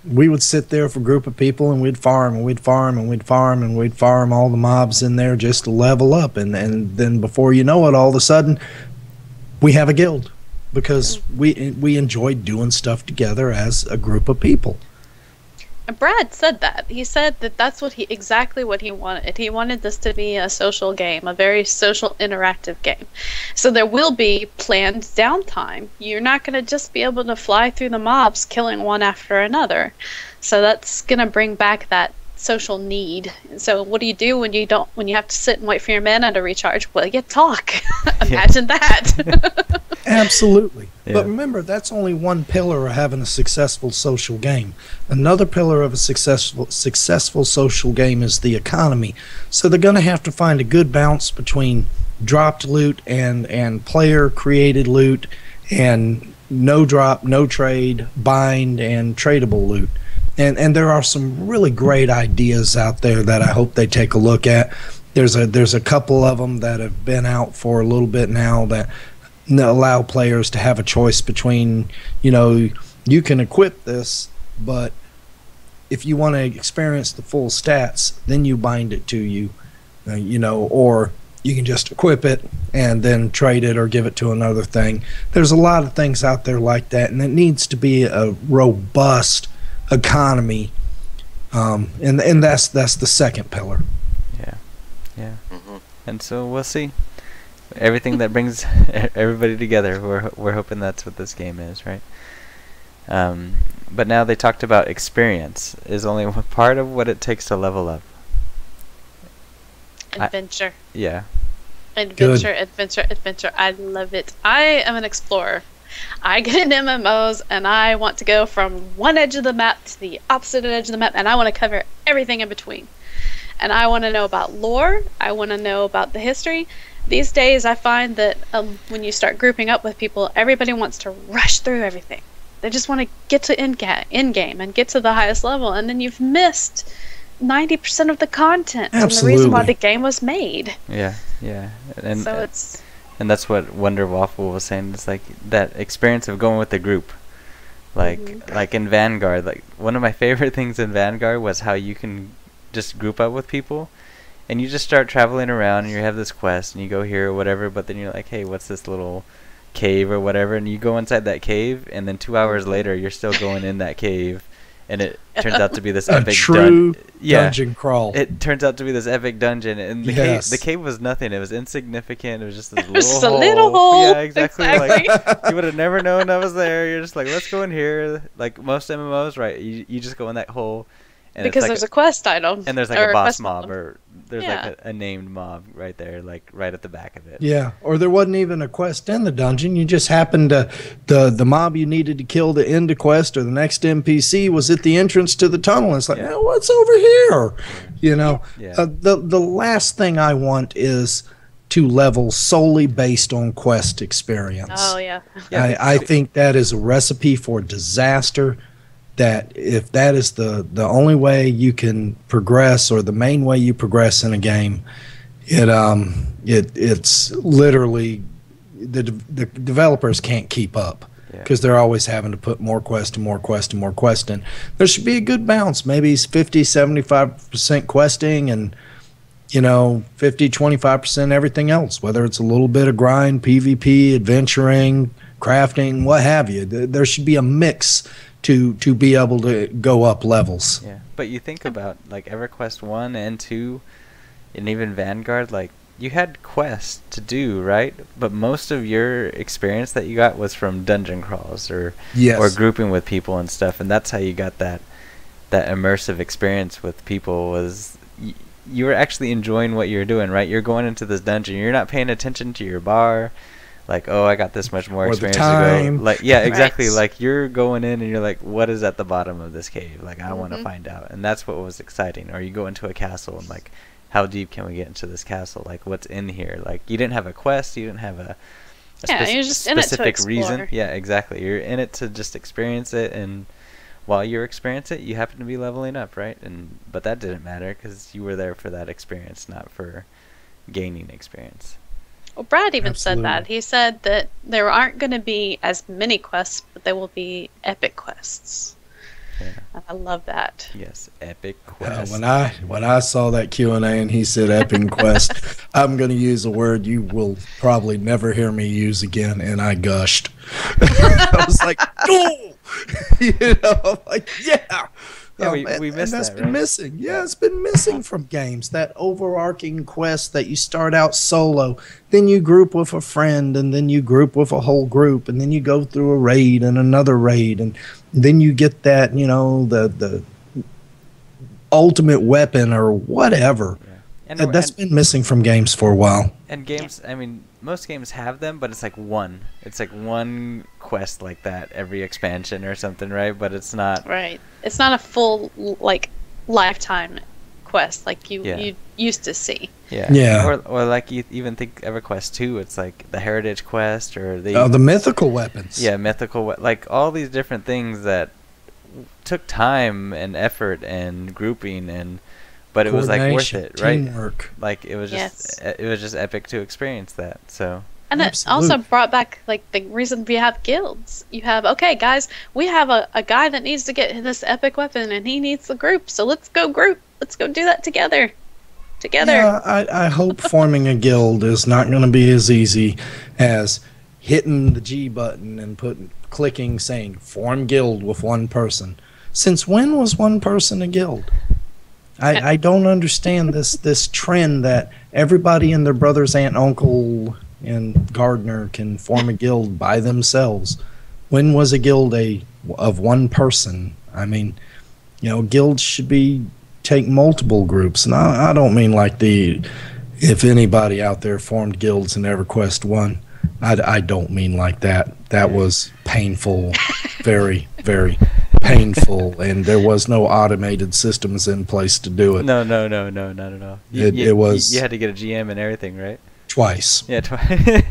we would sit there for a group of people, and we'd farm, and we'd farm, and we'd farm, and we'd farm all the mobs in there just to level up. And then before you know it, all of a sudden, we have a guild, because we enjoyed doing stuff together as a group of people. Brad said that. He said that that's exactly what he wanted. He wanted this to be a social game, a very social, interactive game. So there will be planned downtime. You're not going to just be able to fly through the mobs, killing one after another. So that's going to bring back that social need. So what do you do when you have to sit and wait for your mana to recharge? Well, you talk. Imagine that. Absolutely. Yeah. But remember, that's only one pillar of having a successful social game. Another pillar of a successful social game is the economy. So they're going to have to find a good balance between dropped loot and player created loot, and no drop, no trade, bind, and tradable loot. And there are some really great ideas out there that I hope they take a look at. There's a couple of them that have been out for a little bit now that allow players to have a choice between, you can equip this, but if you want to experience the full stats, then you bind it to you, or you can just equip it and then trade it or give it to another thing. There's a lot of things out there like that, and it needs to be a robust economy, and that's the second pillar. Yeah. And so we'll see. Everything that brings everybody together, we're hoping that's what this game is, right? But now they talked about experience is only one part of what it takes to level up. Adventure. Adventure. I love it. I am an explorer. I get in MMOs and I want to go from one edge of the map to the opposite edge of the map, and I want to cover everything in between. And I want to know about lore. I want to know about the history. These days I find that when you start grouping up with people, everybody wants to rush through everything. They just want to get to end game and get to the highest level, and then you've missed 90% of the content. Absolutely. And the reason why the game was made. Yeah. And so it's... And that's what Wonder Waffle was saying. It's like that experience of going with the group. Like in Vanguard, like one of my favorite things in Vanguard was how you can just group up with people, and you just start traveling around, and you have this quest, and you go here or whatever, but then you're like, hey, what's this little cave or whatever, and you go inside that cave, and then 2 hours later, you're still going in that cave, and it turns out to be this epic dungeon crawl. It turns out to be this epic dungeon, and the cave was nothing. It was insignificant. It was just this little hole. Yeah, exactly. Like you would have never known I was there. You're just like, let's go in here. Like most MMOs, right? You just go in that hole. And because like there's a quest item. And there's like a boss mob, or there's like a named mob right there, like right at the back of it. Yeah, or there wasn't even a quest in the dungeon. You just happened to, the mob you needed to kill to end a quest, or the next NPC was at the entrance to the tunnel. And it's like, what's over here? The last thing I want is to level solely based on quest experience. Oh, yeah. I think that is a recipe for disaster. That if that is the only way you can progress, or the main way you progress in a game, it's literally the developers can't keep up, because they're always having to put more quest and more quest and more quest in. There should be a good balance, maybe 50-75% questing and 50-25% everything else, whether it's a little bit of grind, PvP, adventuring, crafting, what have you. There should be a mix to be able to go up levels. Yeah, but you think about like EverQuest 1 and 2 and even Vanguard, like you had quests to do, right? But most of your experience that you got was from dungeon crawls or grouping with people and stuff, and that's how you got that immersive experience with people. Was you were actually enjoying what you're doing, right? You're going into this dungeon, you're not paying attention to your bar. like, oh, I got this much more Or the experience time. to go. Like, yeah, exactly. Right. Like you're going in and you're like, what is at the bottom of this cave? Like, I want to Mhm. find out, and that's what was exciting. Or you go into a castle and like, how deep can we get into this castle? Like, what's in here? Like, you didn't have a quest, you didn't have a Yeah, you're just in it to specific reason. explore. Yeah, exactly. You're in it to just experience it, and while you're experiencing it, you happen to be leveling up, right? But that didn't matter because you were there for that experience, not for gaining experience. Well, Brad even Absolutely. said that. He said that there aren't going to be as many quests, but there will be epic quests. Yeah. And I love that. Yes, epic quest. When I saw that Q&A and he said epic quest, I'm going to use a word you will probably never hear me use again, and I gushed. I was like, oh! You know, I'm like, yeah. Yeah, we and missed that's that, been right? missing. Yeah, it's been missing from games. That overarching quest that you start out solo, then you group with a friend, and then you group with a whole group, and then you go through a raid and another raid, and then you get that, you know, the ultimate weapon or whatever. Yeah. And, That's been missing from games for a while. and games, I mean, most games have them, but it's like one. It's like one quest like that every expansion or something, right? But it's not. Right. It's not a full, like, lifetime quest like you Yeah. used to see. Yeah. Yeah. Or like you even think EverQuest 2, it's like the Heritage Quest or The mythical weapons. yeah, mythical, like all these different things that took time and effort and grouping but it was like worth Coordination, it, right? teamwork. Like it was just epic to experience that. So And it Absolute. also brought back, like, the reason we have guilds. You have, okay, guys, we have a guy that needs to get this epic weapon, and he needs the group, so let's go group. Let's go do that together. Yeah, I hope forming a guild is not going to be as easy as hitting the G button and clicking saying form guild with one person. Since when was one person a guild? I don't understand this trend that everybody and their brother's aunt, uncle, and gardener can form a guild by themselves. When was a guild of one person? I mean, you know, guilds should take multiple groups, and I don't mean like if anybody out there formed guilds in EverQuest 1, I don't mean like that. That was painful, very, very painful, and there was no automated systems in place to do it. no, not at all. It was you had to get a GM and everything, right? twice. Yeah, twice.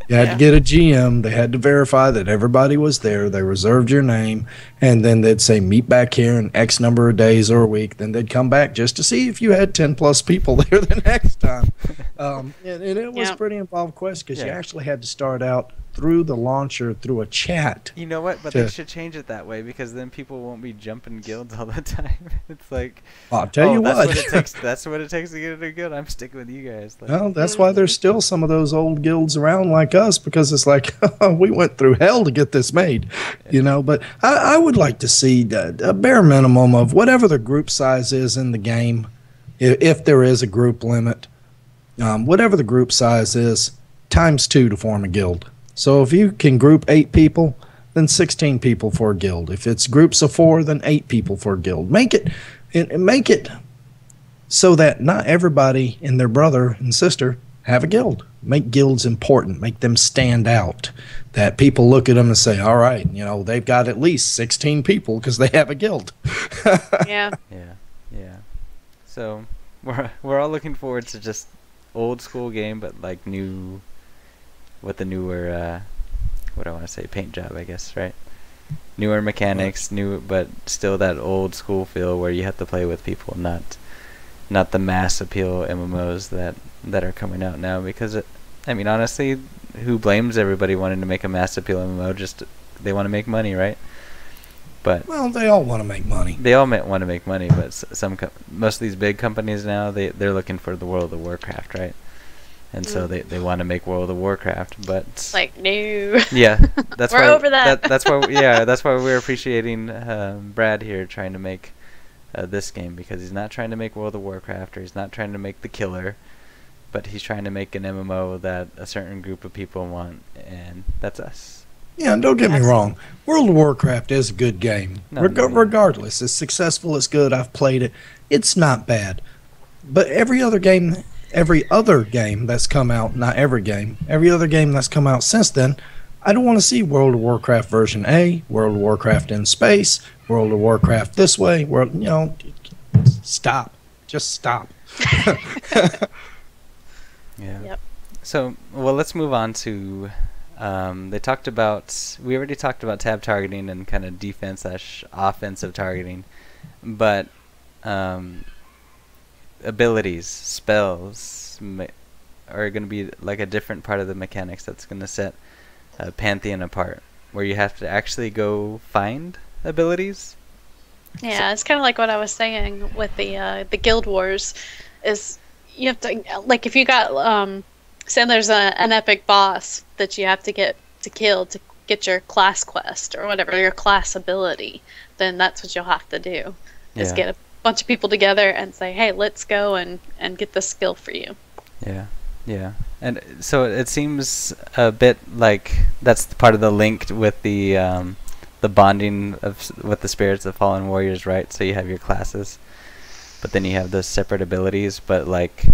You had to get a GM. They had to verify that everybody was there. They reserved your name, and then they'd say, meet back here in X number of days or a week. Then they'd come back just to see if you had 10 plus people there the next time. And it was Yeah. pretty involved quest because you Yeah. actually had to start out through the launcher, through a chat. You know what? But to- they should change it that way because then people won't be jumping guilds all the time. It's like, I'll tell you that's what. what it takes. That's what it takes to get a guild. I'm sticking with you guys. Like, Well, that's why there's still some of those old guilds around like us, because it's like, we went through hell to get this made, you know. But I would like to see a bare minimum of whatever the group size is in the game, if there is a group limit, whatever the group size is, ×2 to form a guild. So if you can group 8 people, then 16 people for a guild. If it's groups of 4, then 8 people for a guild. Make it so that not everybody and their brother and sister have a guild. Make guilds important. Make them stand out. That people look at them and say, all right, you know, they've got at least 16 people because they have a guild. Yeah. yeah. So we're all looking forward to just old school game, but like new, with the newer, what do I want to say, paint job, I guess, right? Newer mechanics, but still that old school feel where you have to play with people, not the mass appeal MMOs that are coming out now. Because I mean, honestly, who blames everybody wanting to make a mass appeal MMO? Just they want to make money, right? But Well, they all want to make money. they all want to make money, but most of these big companies now they're looking for the World of Warcraft, right? And so they want to make World of Warcraft, but It's like, no. yeah, that's We're why over that. that's why that's why we're appreciating Brad here trying to make this game, because he's not trying to make World of Warcraft, or he's not trying to make the killer, but he's trying to make an MMO that a certain group of people want, and that's us. Yeah, and don't get me wrong. World of Warcraft is a good game. No, Regardless, it's successful, it's good, I've played it. It's not bad. But every other game every other game that's come out, not every game, every other game that's come out since then, I don't want to see World of Warcraft version A, World of Warcraft in space, World of Warcraft this way, stop. Just stop. Yeah. Yep. So, well, let's move on to. We already talked about tab targeting and kind of defense/offensive targeting, but abilities, spells are going to be like a different part of the mechanics that's going to set Pantheon apart, where you have to actually go find abilities. Yeah, it's kind of like what I was saying with the Guild Wars, is you have to, like, if you got say there's an epic boss that you have to get to kill to get your class quest or whatever, your class ability, then that's what you'll have to do, is get a bunch of people together and say, hey, let's go and get this skill for you. Yeah. And so it seems a bit like that's part of the link with the bonding with the spirits of fallen warriors, right? So you have your classes, but then you have those separate abilities. But like,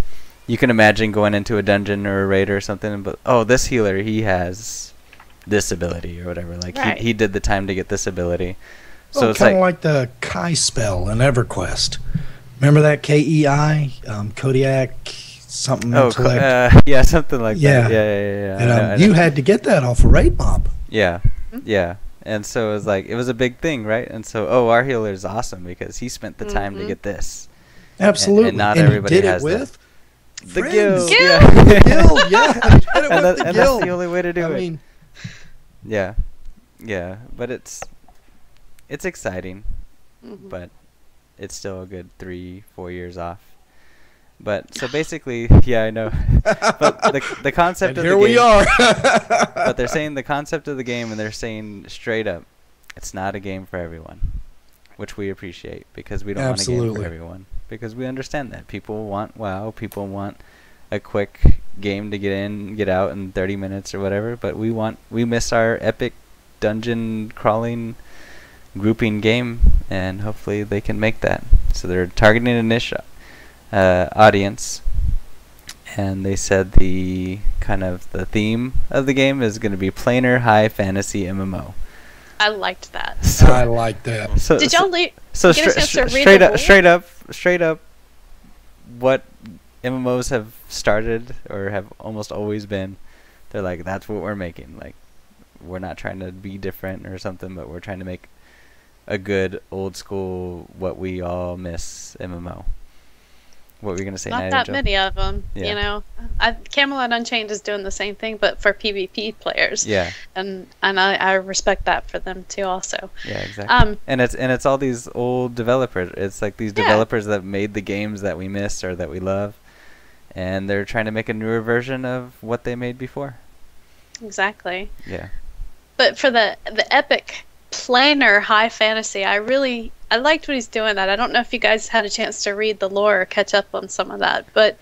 you can imagine going into a dungeon or a raid or something, but this healer, he has this ability or whatever. Like right. he did the time to get this ability. So it's kind of like the Kai spell in EverQuest. Remember that KEI, Kodiak something? Yeah, something like that. Yeah. And you had to get that off a raid mob. Yeah, yeah. And so it was a big thing, right? And so, our healer is awesome because he spent the time to get this. Absolutely. And not everybody did has it with the friends. guild. Yeah. The guild, yeah. And that's the only way to do it. Yeah. But it's exciting, but it's still a good 3-4 years off. But so basically, yeah, I know. But the concept of the game. Here we are. But they're saying the concept of the game, and they're saying straight up, it's not a game for everyone, which we appreciate because we don't want a game for everyone. Because we understand that people want WoW, people want a quick game to get in, get out in 30 minutes or whatever. But we miss our epic dungeon crawling grouping game, and hopefully they can make that. So they're targeting a niche audience, and they said the theme of the game is going to be planar high fantasy MMO. I liked that. I like that. So, did y'all get a chance to read straight up, what MMOs have started or have almost always been, they're like, that's what we're making. Like, we're not trying to be different or something, but we're trying to make a good old school, what we all miss MMO. What were you gonna say? Not that many of them, Yeah. you know. Camelot Unchained is doing the same thing, but for PvP players. Yeah. And I respect that for them too, also. Yeah, exactly. And it's all these old developers. It's like these developers that made the games that we miss or that we love, and they're trying to make a newer version of what they made before. Exactly. Yeah. But for the epic planar high fantasy, I liked what he's doing. That I don't know if you guys had a chance to read the lore or catch up on some of that, but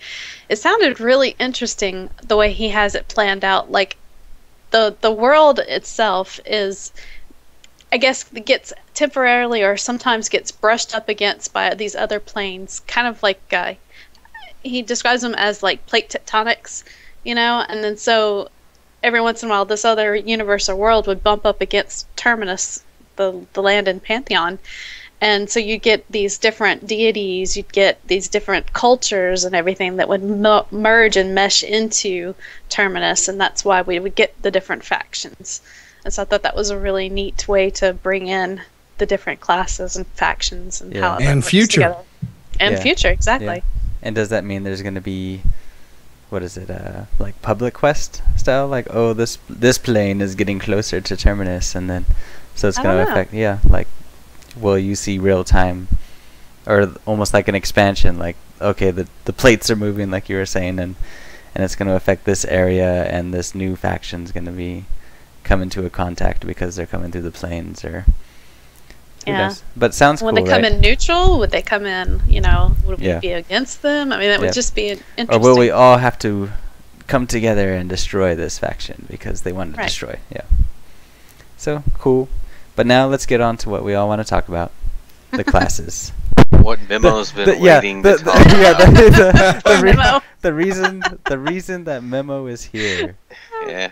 it sounded really interesting the way he has it planned out. Like the world itself is, I guess, gets temporarily or sometimes gets brushed up against by these other planes, kind of like he describes them as like plate tectonics, you know, and then so every once in a while this other universe or world would bump up against Terminus, the land in Pantheon. And so you get these different deities, you'd get these different cultures and everything that would merge and mesh into Terminus, and that's why we would get the different factions. And so I thought that was a really neat way to bring in the different classes and factions and how it works together. And future, exactly. Yeah. And does that mean there's going to be, what is it, like public quest style? Like, this plane is getting closer to Terminus, and then, so it's going to affect, like, will you see real time, or almost like an expansion, like, okay, the plates are moving like you were saying, and it's going to affect this area, and this new faction's going to be coming to a contact because they're coming through the planes, or but sounds cool. Would they come in neutral? Would they come in, would we be against them? I mean, that would just be interesting. Or will we all have to come together and destroy this faction because they want to destroy? Yeah. So cool. But now let's get on to what we all want to talk about, the classes. what Memo's been waiting to talk about. The reason that Memo is here. Yeah.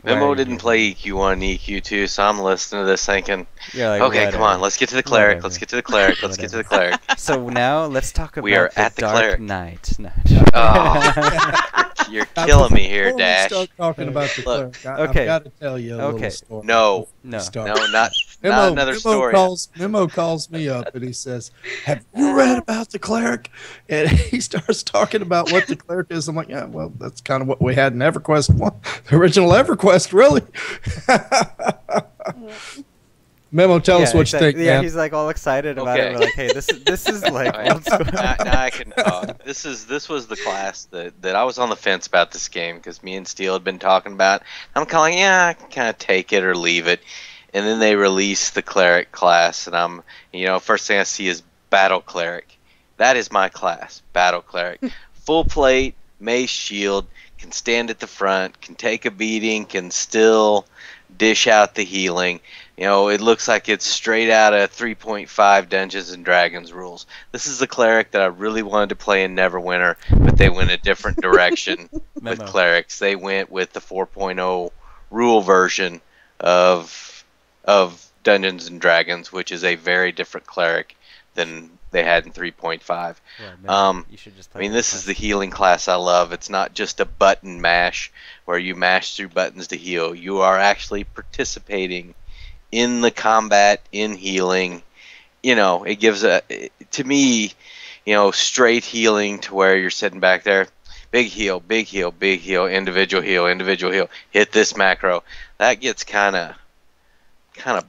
Memo didn't play EQ1 and EQ2, so I'm listening to this thinking, like, okay, come on, let's get to the cleric, let's get to the cleric, let's get to the cleric. So now let's talk about the Dark cleric. Knight. No. Oh, you're killing me here, Dash. Start talking about the cleric. I've got to tell you a little story. No, not another story. Memo calls me up and he says, "Have you read about the cleric?" And he starts talking about what the cleric is. I'm like, yeah, well, that's kind of what we had in EverQuest 1, the original EverQuest, really. Memo, tell us what you think, man. Yeah, he's like all excited about it. We're like, hey, this is like old school. Now I can talk. This was the class that I was on the fence about this game because me and Steel had been talking about. I'm kind of like, yeah, I can kind of take it or leave it. And then they released the cleric class, and I'm, first thing I see is battle cleric. That is my class, battle cleric. Full plate, mace shield, can stand at the front, can take a beating, can still dish out the healing. It looks like it's straight out of 3.5 Dungeons and Dragons rules. This is the cleric that I really wanted to play in Neverwinter, but they went a different direction with clerics. They went with the 4.0 rule version of Dungeons and Dragons, which is a very different cleric than they had in 3.5. This is the healing class I love. It's not just a button mash where you mash through buttons to heal. You are actually participating in the combat, in healing. It gives to me, straight healing to where you're sitting back there. Big heal, big heal, big heal, individual heal, individual heal. Hit this macro. That gets kind of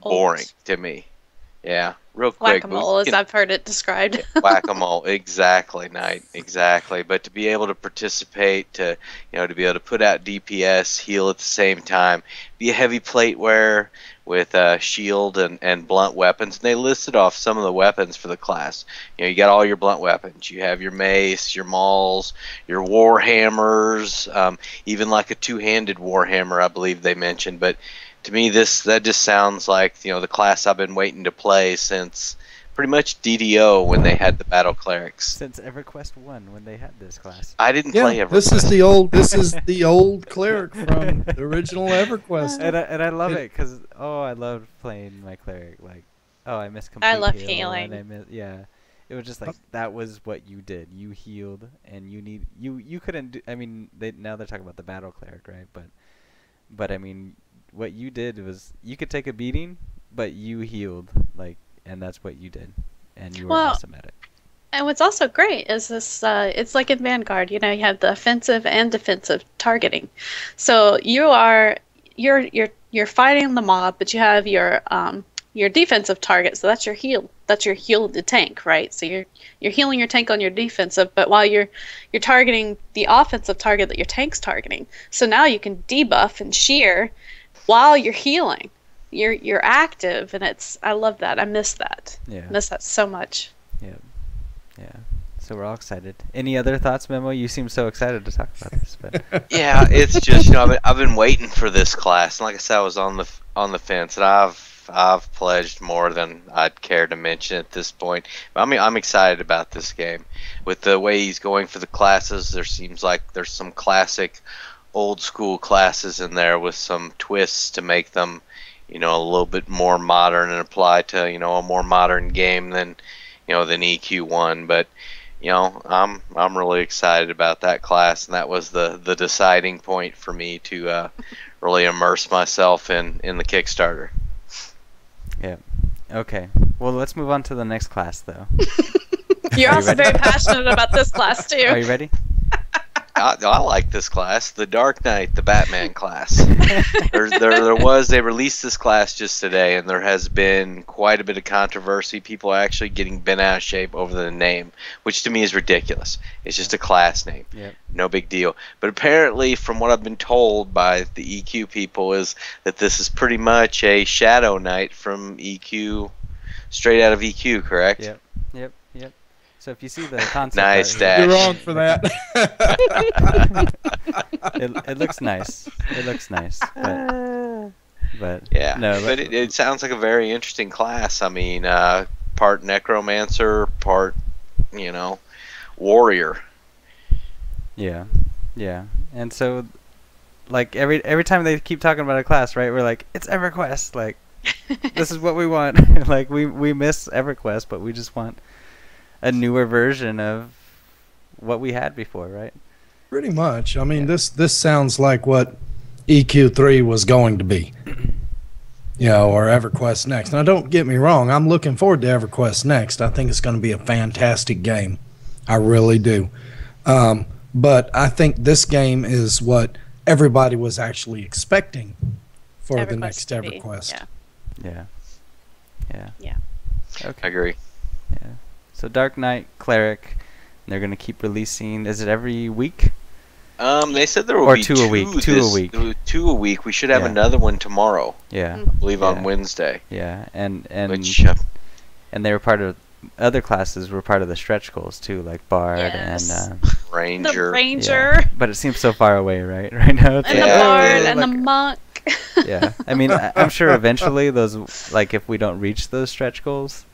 boring to me. Yeah, real quick. Whack-a-mole, as I've heard it described. Whack-a-mole, exactly, Knight, exactly. But to be able to participate, to be able to put out DPS, heal at the same time, be a heavy plate wearer with shield and blunt weapons. And they listed off some of the weapons for the class. You got all your blunt weapons. You have your mace, your mauls, your war hammers, even like a two-handed war hammer, I believe they mentioned. But to me, that just sounds like the class I've been waiting to play since pretty much DDO when they had the battle clerics. Since EverQuest 1 when they had this class. I didn't play EverQuest. This is the old cleric from the original EverQuest. And I love it because I love playing my cleric. Like, I miss complete. I love heal, healing. And it was just like that was what you did. You healed, and you couldn't do. I mean, now they're talking about the battle cleric, right? But I mean, what you did was you could take a beating, but you healed, and that's what you did, and you were awesome at it. And what's also great is this. It's like in Vanguard, you have the offensive and defensive targeting. So you're fighting the mob, but you have your defensive target. So that's your heal. That's your heal the tank, right? So you're healing your tank on your defensive, but while you're targeting the offensive target that your tank's targeting. So now you can debuff and shear while you're healing. You're active, and I love that. I miss that. Yeah. I miss that so much. Yeah. So we're all excited. Any other thoughts, Memo? You seem so excited to talk about this. But yeah, it's just I've been waiting for this class. And like I said, I was on the fence, and I've pledged more than I'd care to mention at this point. But I'm excited about this game. With the way he's going for the classes, there seems like there's some classic old school classes in there with some twists to make them a little bit more modern and apply to a more modern game than EQ1. But I'm really excited about that class, and that was the deciding point for me to really immerse myself in the Kickstarter. Yeah. Okay. Well, let's move on to the next class, though. You're also very passionate about this class too. Are you ready? I like this class, the Dark Knight, the Batman class. They released this class just today, and there has been quite a bit of controversy. People are actually getting bent out of shape over the name, which to me is ridiculous. It's just a class name. Yep. No big deal. But apparently, from what I've been told by the EQ people, is that this is pretty much a Shadow Knight from EQ, straight out of EQ, correct? Yep. So if you see the concept nice art, Dash. You're wrong for that. it looks nice. It looks nice. But yeah. No, but it sounds like a very interesting class. I mean, part necromancer, part warrior. Yeah, and so like every time they keep talking about a class, right? We're like, it's EverQuest. Like, this is what we want. Like we miss EverQuest, but we just want a newer version of what we had before, right? Pretty much. I mean, this sounds like what EQ3 was going to be, or EverQuest Next. Now, don't get me wrong. I'm looking forward to EverQuest Next. I think it's going to be a fantastic game. I really do. But I think this game is what everybody was actually expecting for the next EverQuest. Yeah. Okay. I agree. Yeah. So Dark Knight, Cleric, they're going to keep releasing. Is it every week? They said there will be two a week. Two a week. We should have another one tomorrow. Yeah. I believe on Wednesday. Yeah, and Which, they were part of other classes were part of the stretch goals too, like Bard and Ranger. The Ranger. Yeah. But it seems so far away, right? Right now. It's and the Bard and the Monk. Yeah, I mean, I'm sure eventually those, like, if we don't reach those stretch goals,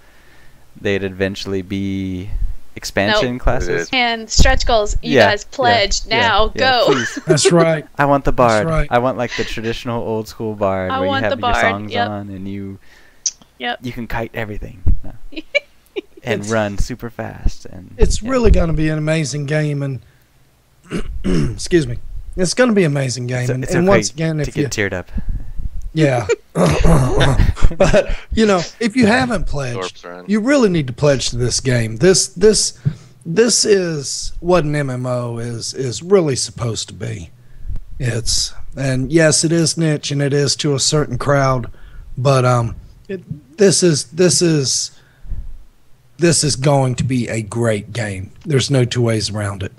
they'd eventually be expansion classes. And stretch goals, you guys pledge now. Go. Please. That's right. I want the Bard. That's right. I want like the traditional old school Bard where you have your songs on and you can kite everything. No. And run super fast. And it's really going to be an amazing game, and excuse me, it's going to be an amazing game. It's and okay once again, if to get teared up. Yeah. But if you haven't pledged, you really need to pledge to this game. This is what an MMO is really supposed to be. And yes, it is niche and it is to a certain crowd, but this is going to be a great game. There's no two ways around it.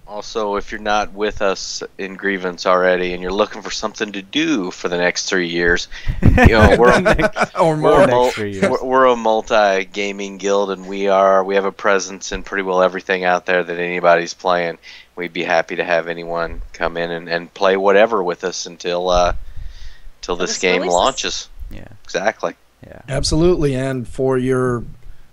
Also, if you're not with us in Grievance already and you're looking for something to do for the next 3 years, we're a multi-gaming guild, and we have a presence in pretty well everything out there that anybody's playing. We'd be happy to have anyone come in and play whatever with us until this game launches. Yeah, exactly. Yeah, absolutely. And for your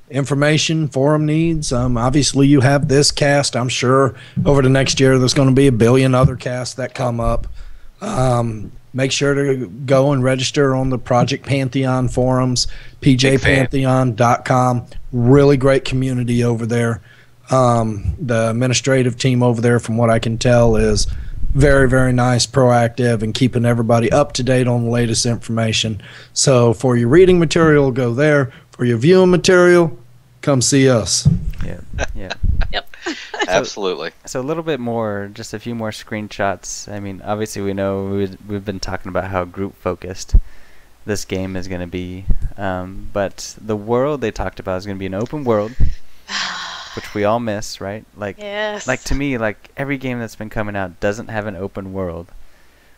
information, forum needs, obviously you have this cast. I'm sure over the next year there's going to be a billion other casts that come up. Make sure to go and register on the Project Pantheon forums, pjpantheon.com. Really great community over there. The administrative team over there, from what I can tell, is very, very nice, proactive, and keeping everybody up to date on the latest information. So for your reading material, go there. For your viewing material, come see us. Yeah. Yep. Absolutely. So a little bit more, just a few more screenshots. I mean, obviously we know we've been talking about how group focused this game is going to be, but the world they talked about is going to be an open world, which we all miss, right? Like, like to me, like every game that's been coming out doesn't have an open world.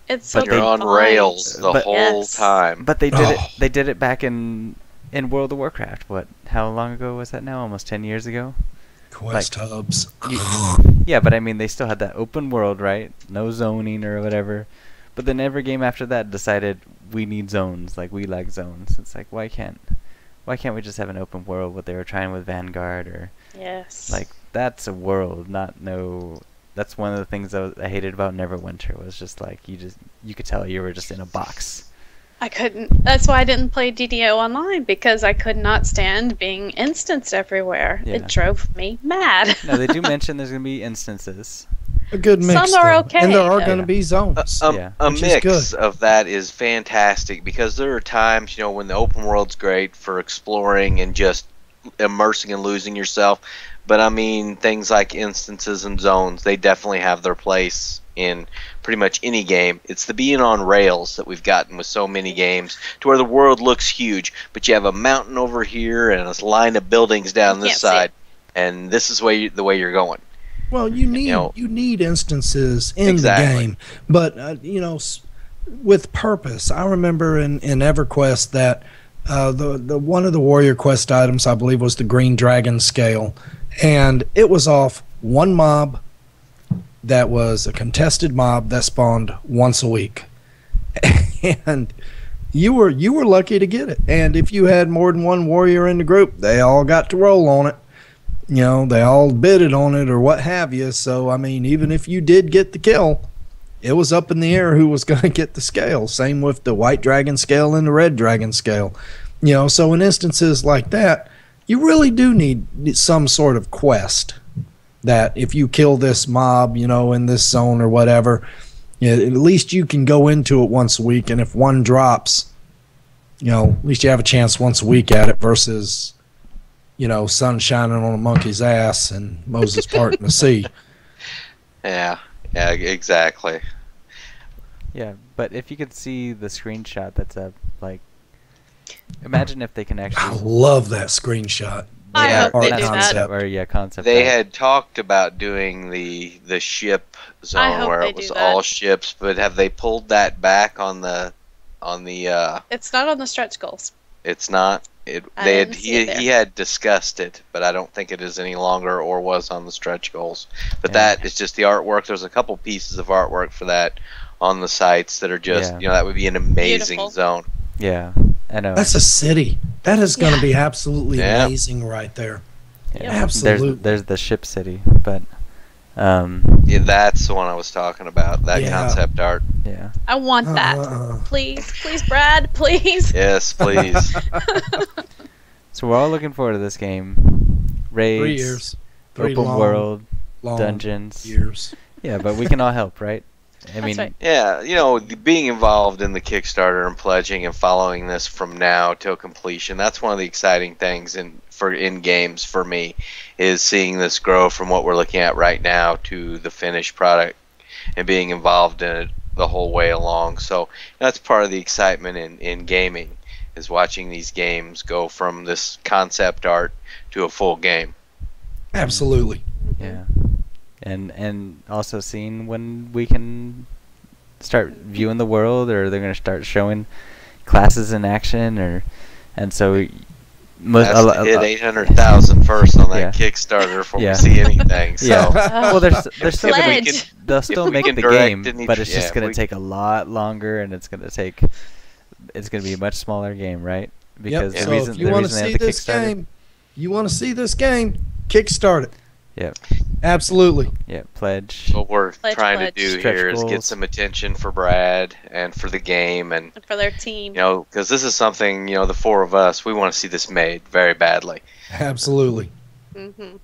It's so you're on rails the whole time. But they did it. They did it back in World of Warcraft. How long ago was that now? Almost 10 years ago? Quest hubs. Yeah, but I mean, they still had that open world, right? No zoning or whatever. But then every game after that decided we need zones. Like, we like zones. It's like, why can't we just have an open world? What they were trying with Vanguard, or like, that's a world, that's one of the things I hated about Neverwinter, was just like, you could tell you were just in a box. I couldn't. That's why I didn't play DDO online, because I could not stand being instanced everywhere. Yeah. It drove me mad. No, they do mention there's going to be instances. A good mix. Some are okay. And there are going to be zones. A mix of that is fantastic, because there are times, when the open world's great for exploring and just immersing and losing yourself. But I mean, things like instances and zones, they definitely have their place in pretty much any game. It's the being on rails that we've gotten with so many games, to where the world looks huge, but you have a mountain over here and a line of buildings down this side, and this is the way you're going. Well, you need instances in the game, but with purpose. I remember in EverQuest that the one of the Warrior Quest items, I believe, was the Green Dragon Scale, and it was off one mob that was a contested mob that spawned once a week. And you were lucky to get it. And if you had more than one warrior in the group, they all got to roll on it. You know, they all bidded on it or what have you. So I mean, even if you did get the kill, it was up in the air who was going to get the scale. Same with the white dragon scale and the red dragon scale. You know, so in instances like that, you really do need some sort of quest that if you kill this mob, you know, in this zone or whatever, you know, at least you can go into it once a week. And if one drops, you know, at least you have a chance once a week at it versus, you know, sun shining on a monkey's ass and Moses parting the sea. Yeah, exactly. Yeah, but if you could see the screenshot that's up, like, imagine if they can I actually. love that screenshot. I Yeah, hope they they- do that. Or yeah, concept. They art. had talked about doing the ship I zone hope where they it was do that. all ships, but have they pulled that back on the It's not on the stretch goals. it's not I they had didn't see it there. he had discussed it, but I don't think it is any longer or was on the stretch goals. But Yeah. that is just the artwork. There's a couple pieces of artwork for that on the sites that are just, Yeah. you know, that would be an amazing Beautiful. zone. Yeah, I know. That's a city. That is going to Yeah. be absolutely Yeah. amazing right there. Yeah. Absolutely. There's the ship city, but Yeah, that's the one I was talking about. That Yeah. concept art. yeah. I want that. Please, Brad, please. Yes, please. So we're all looking forward to this game. Raids, 3 years. 3 open world, long dungeons. years. Yeah, but we can all help, right? I That's mean, right. Yeah, you know, being involved in the Kickstarter and pledging and following this from now till completion, that's one of the exciting things in games for me, is seeing this grow from what we're looking at right now to the finished product and being involved in it the whole way along. So that's part of the excitement in gaming, is watching these games go from this concept art to a full game. Absolutely. yeah, and also seeing when we can start viewing the world, or they're gonna start showing classes in action, and so Has to hit 800,000 first on that Yeah. Kickstarter before Yeah. we see anything. So Yeah. Well, they're still gonna, Pledge. they'll still we make can the direct game, any- but it's yeah, just gonna we- take a lot longer, and it's gonna be a much smaller game, right? Because Yep. the So reason if you the want to reason they see have the this Kickstarter, game, Kickstart it. yeah, Absolutely. yeah, pledge. what we're Pledge, trying pledge. to do Stretch here is get goals. some attention for Brad and for the game, and For their team. you know, because this is something, you know, the four of us, we want to see this made very badly. Absolutely. hmm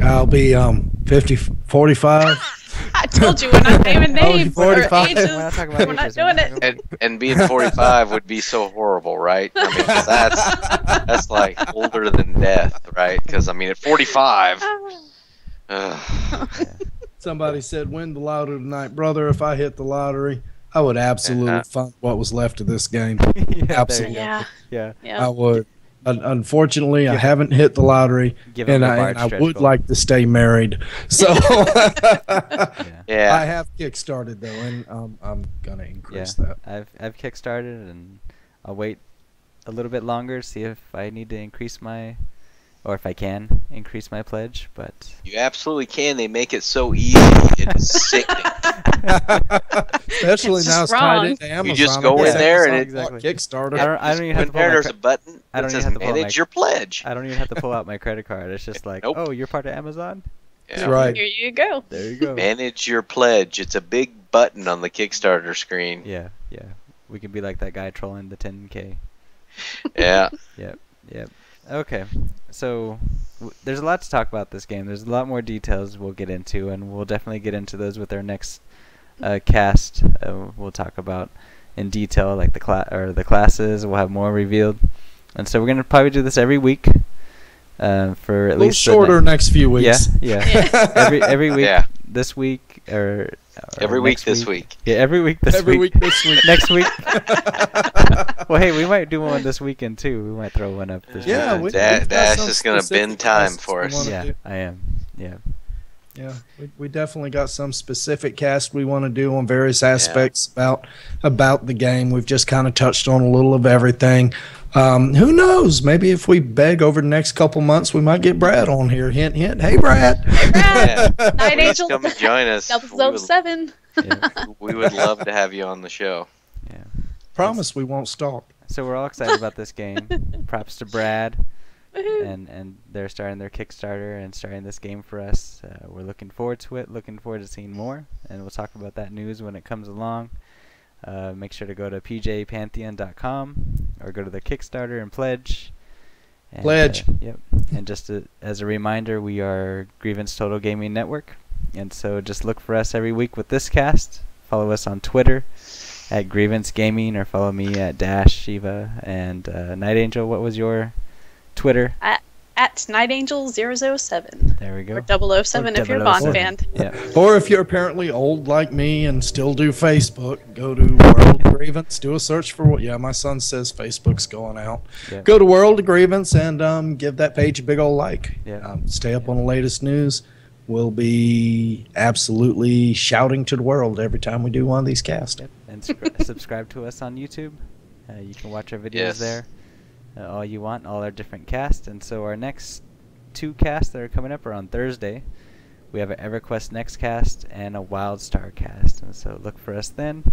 I'll be 45. I told you we're not naming names or 45. ages. We're not talking about We're not ages, doing we're it. not talking And being 45 would be so horrible, right? I mean, 'cause that's like older than death, right? Because I mean, at 45, Somebody said, win the lottery tonight. Brother, if I hit the lottery, I would absolutely Yeah. fund what was left of this game. Yeah, there you Absolutely. go. Yeah. Yeah. I Yeah. would. Unfortunately, I Give- haven't hit the lottery, Give him and the I Bard would stretch goal. like to stay married. So Yeah. yeah. I have kickstarted though, and I'm gonna increase that. I've kickstarted, and I'll wait a little bit longer, see if I need to increase my, or if I can increase my pledge. But You absolutely can. They make it so easy. It's sickening. Especially It's now just it's tied wrong. into Amazon. You just go I guess in there and Amazon it- bought Kickstarter. I don't even have to When pull my there's a cre- button I that don't even says have to pull my- manage your pledge. I don't even have to pull out my credit card. It's just like, Nope. oh, you're part of Amazon. That's Yeah. right. Here you go. There you go. Manage your pledge. It's a big button on the Kickstarter screen. Yeah, yeah. We can be like that guy trolling the 10K. Yeah. Yep. Okay, so there's a lot to talk about this game. There's a lot more details we'll get into, and we'll definitely get into those with our next cast. We'll talk about in detail, like the classes. We'll have more revealed, and so we're gonna probably do this every week for at A little least the shorter next few Yeah, weeks. yeah. every week. Yeah. This week or Every week next this week. Yeah, every week this Every week. week this week. Next week. Well, hey, we might do one this weekend too. We might throw one up this Yeah, weekend. we- Dash we've got some is gonna specific bend time classes for we us. wanna Yeah, do. I am. Yeah. Yeah, we definitely got some specific cast we want to do on various aspects about the game. We've just kind of touched on a little of everything. Who knows? Maybe if we beg over the next couple months, we might get Brad on here. Hint, hint. Hey, Brad. Yeah. Night Please Angel. come and join us. Double 7. Yeah. We would love to have you on the show. Yeah. Promise we won't stalk. So we're all excited about this game. Props to Brad, Woohoo. and they're starting their Kickstarter and starting this game for us. We're looking forward to it. Looking forward to seeing more, and we'll talk about that news when it comes along. Make sure to go to pjpantheon.com or go to the Kickstarter and pledge. And, Pledge. Yep. And just as a reminder, we are Grievance Total Gaming Network, and so just look for us every week with this cast. Follow us on Twitter at Grievance Gaming, or follow me at Dashivah and Nightangel. What was your Twitter? At Nightangel007. There we go. Or 007 if you're a Bond 007. fan. Yeah. Or if you're apparently old like me and still do Facebook, go to World of Grievance, do a search for what. Yeah, my son says Facebook's going out. Yeah. Go to World of Grievance and give that page a big old like. Yeah. Stay up on the latest news. We'll be absolutely shouting to the world every time we do one of these casts. Yep. And subscribe to us on YouTube. You can watch our videos Yes. there. All you want, all our different casts. And so our next 2 casts that are coming up are on Thursday. We have an EverQuest Next cast and a WildStar cast. And so look for us then.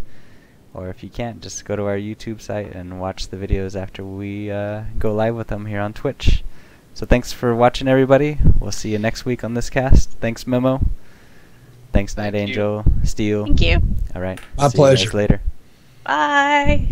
Or if you can't, just go to our YouTube site and watch the videos after we go live with them here on Twitch. So thanks for watching, everybody. We'll see you next week on this cast. Thanks, Memo. Thanks, Thank Nightangel, Steel. Thank you. All right. My see you guys pleasure. later. Bye.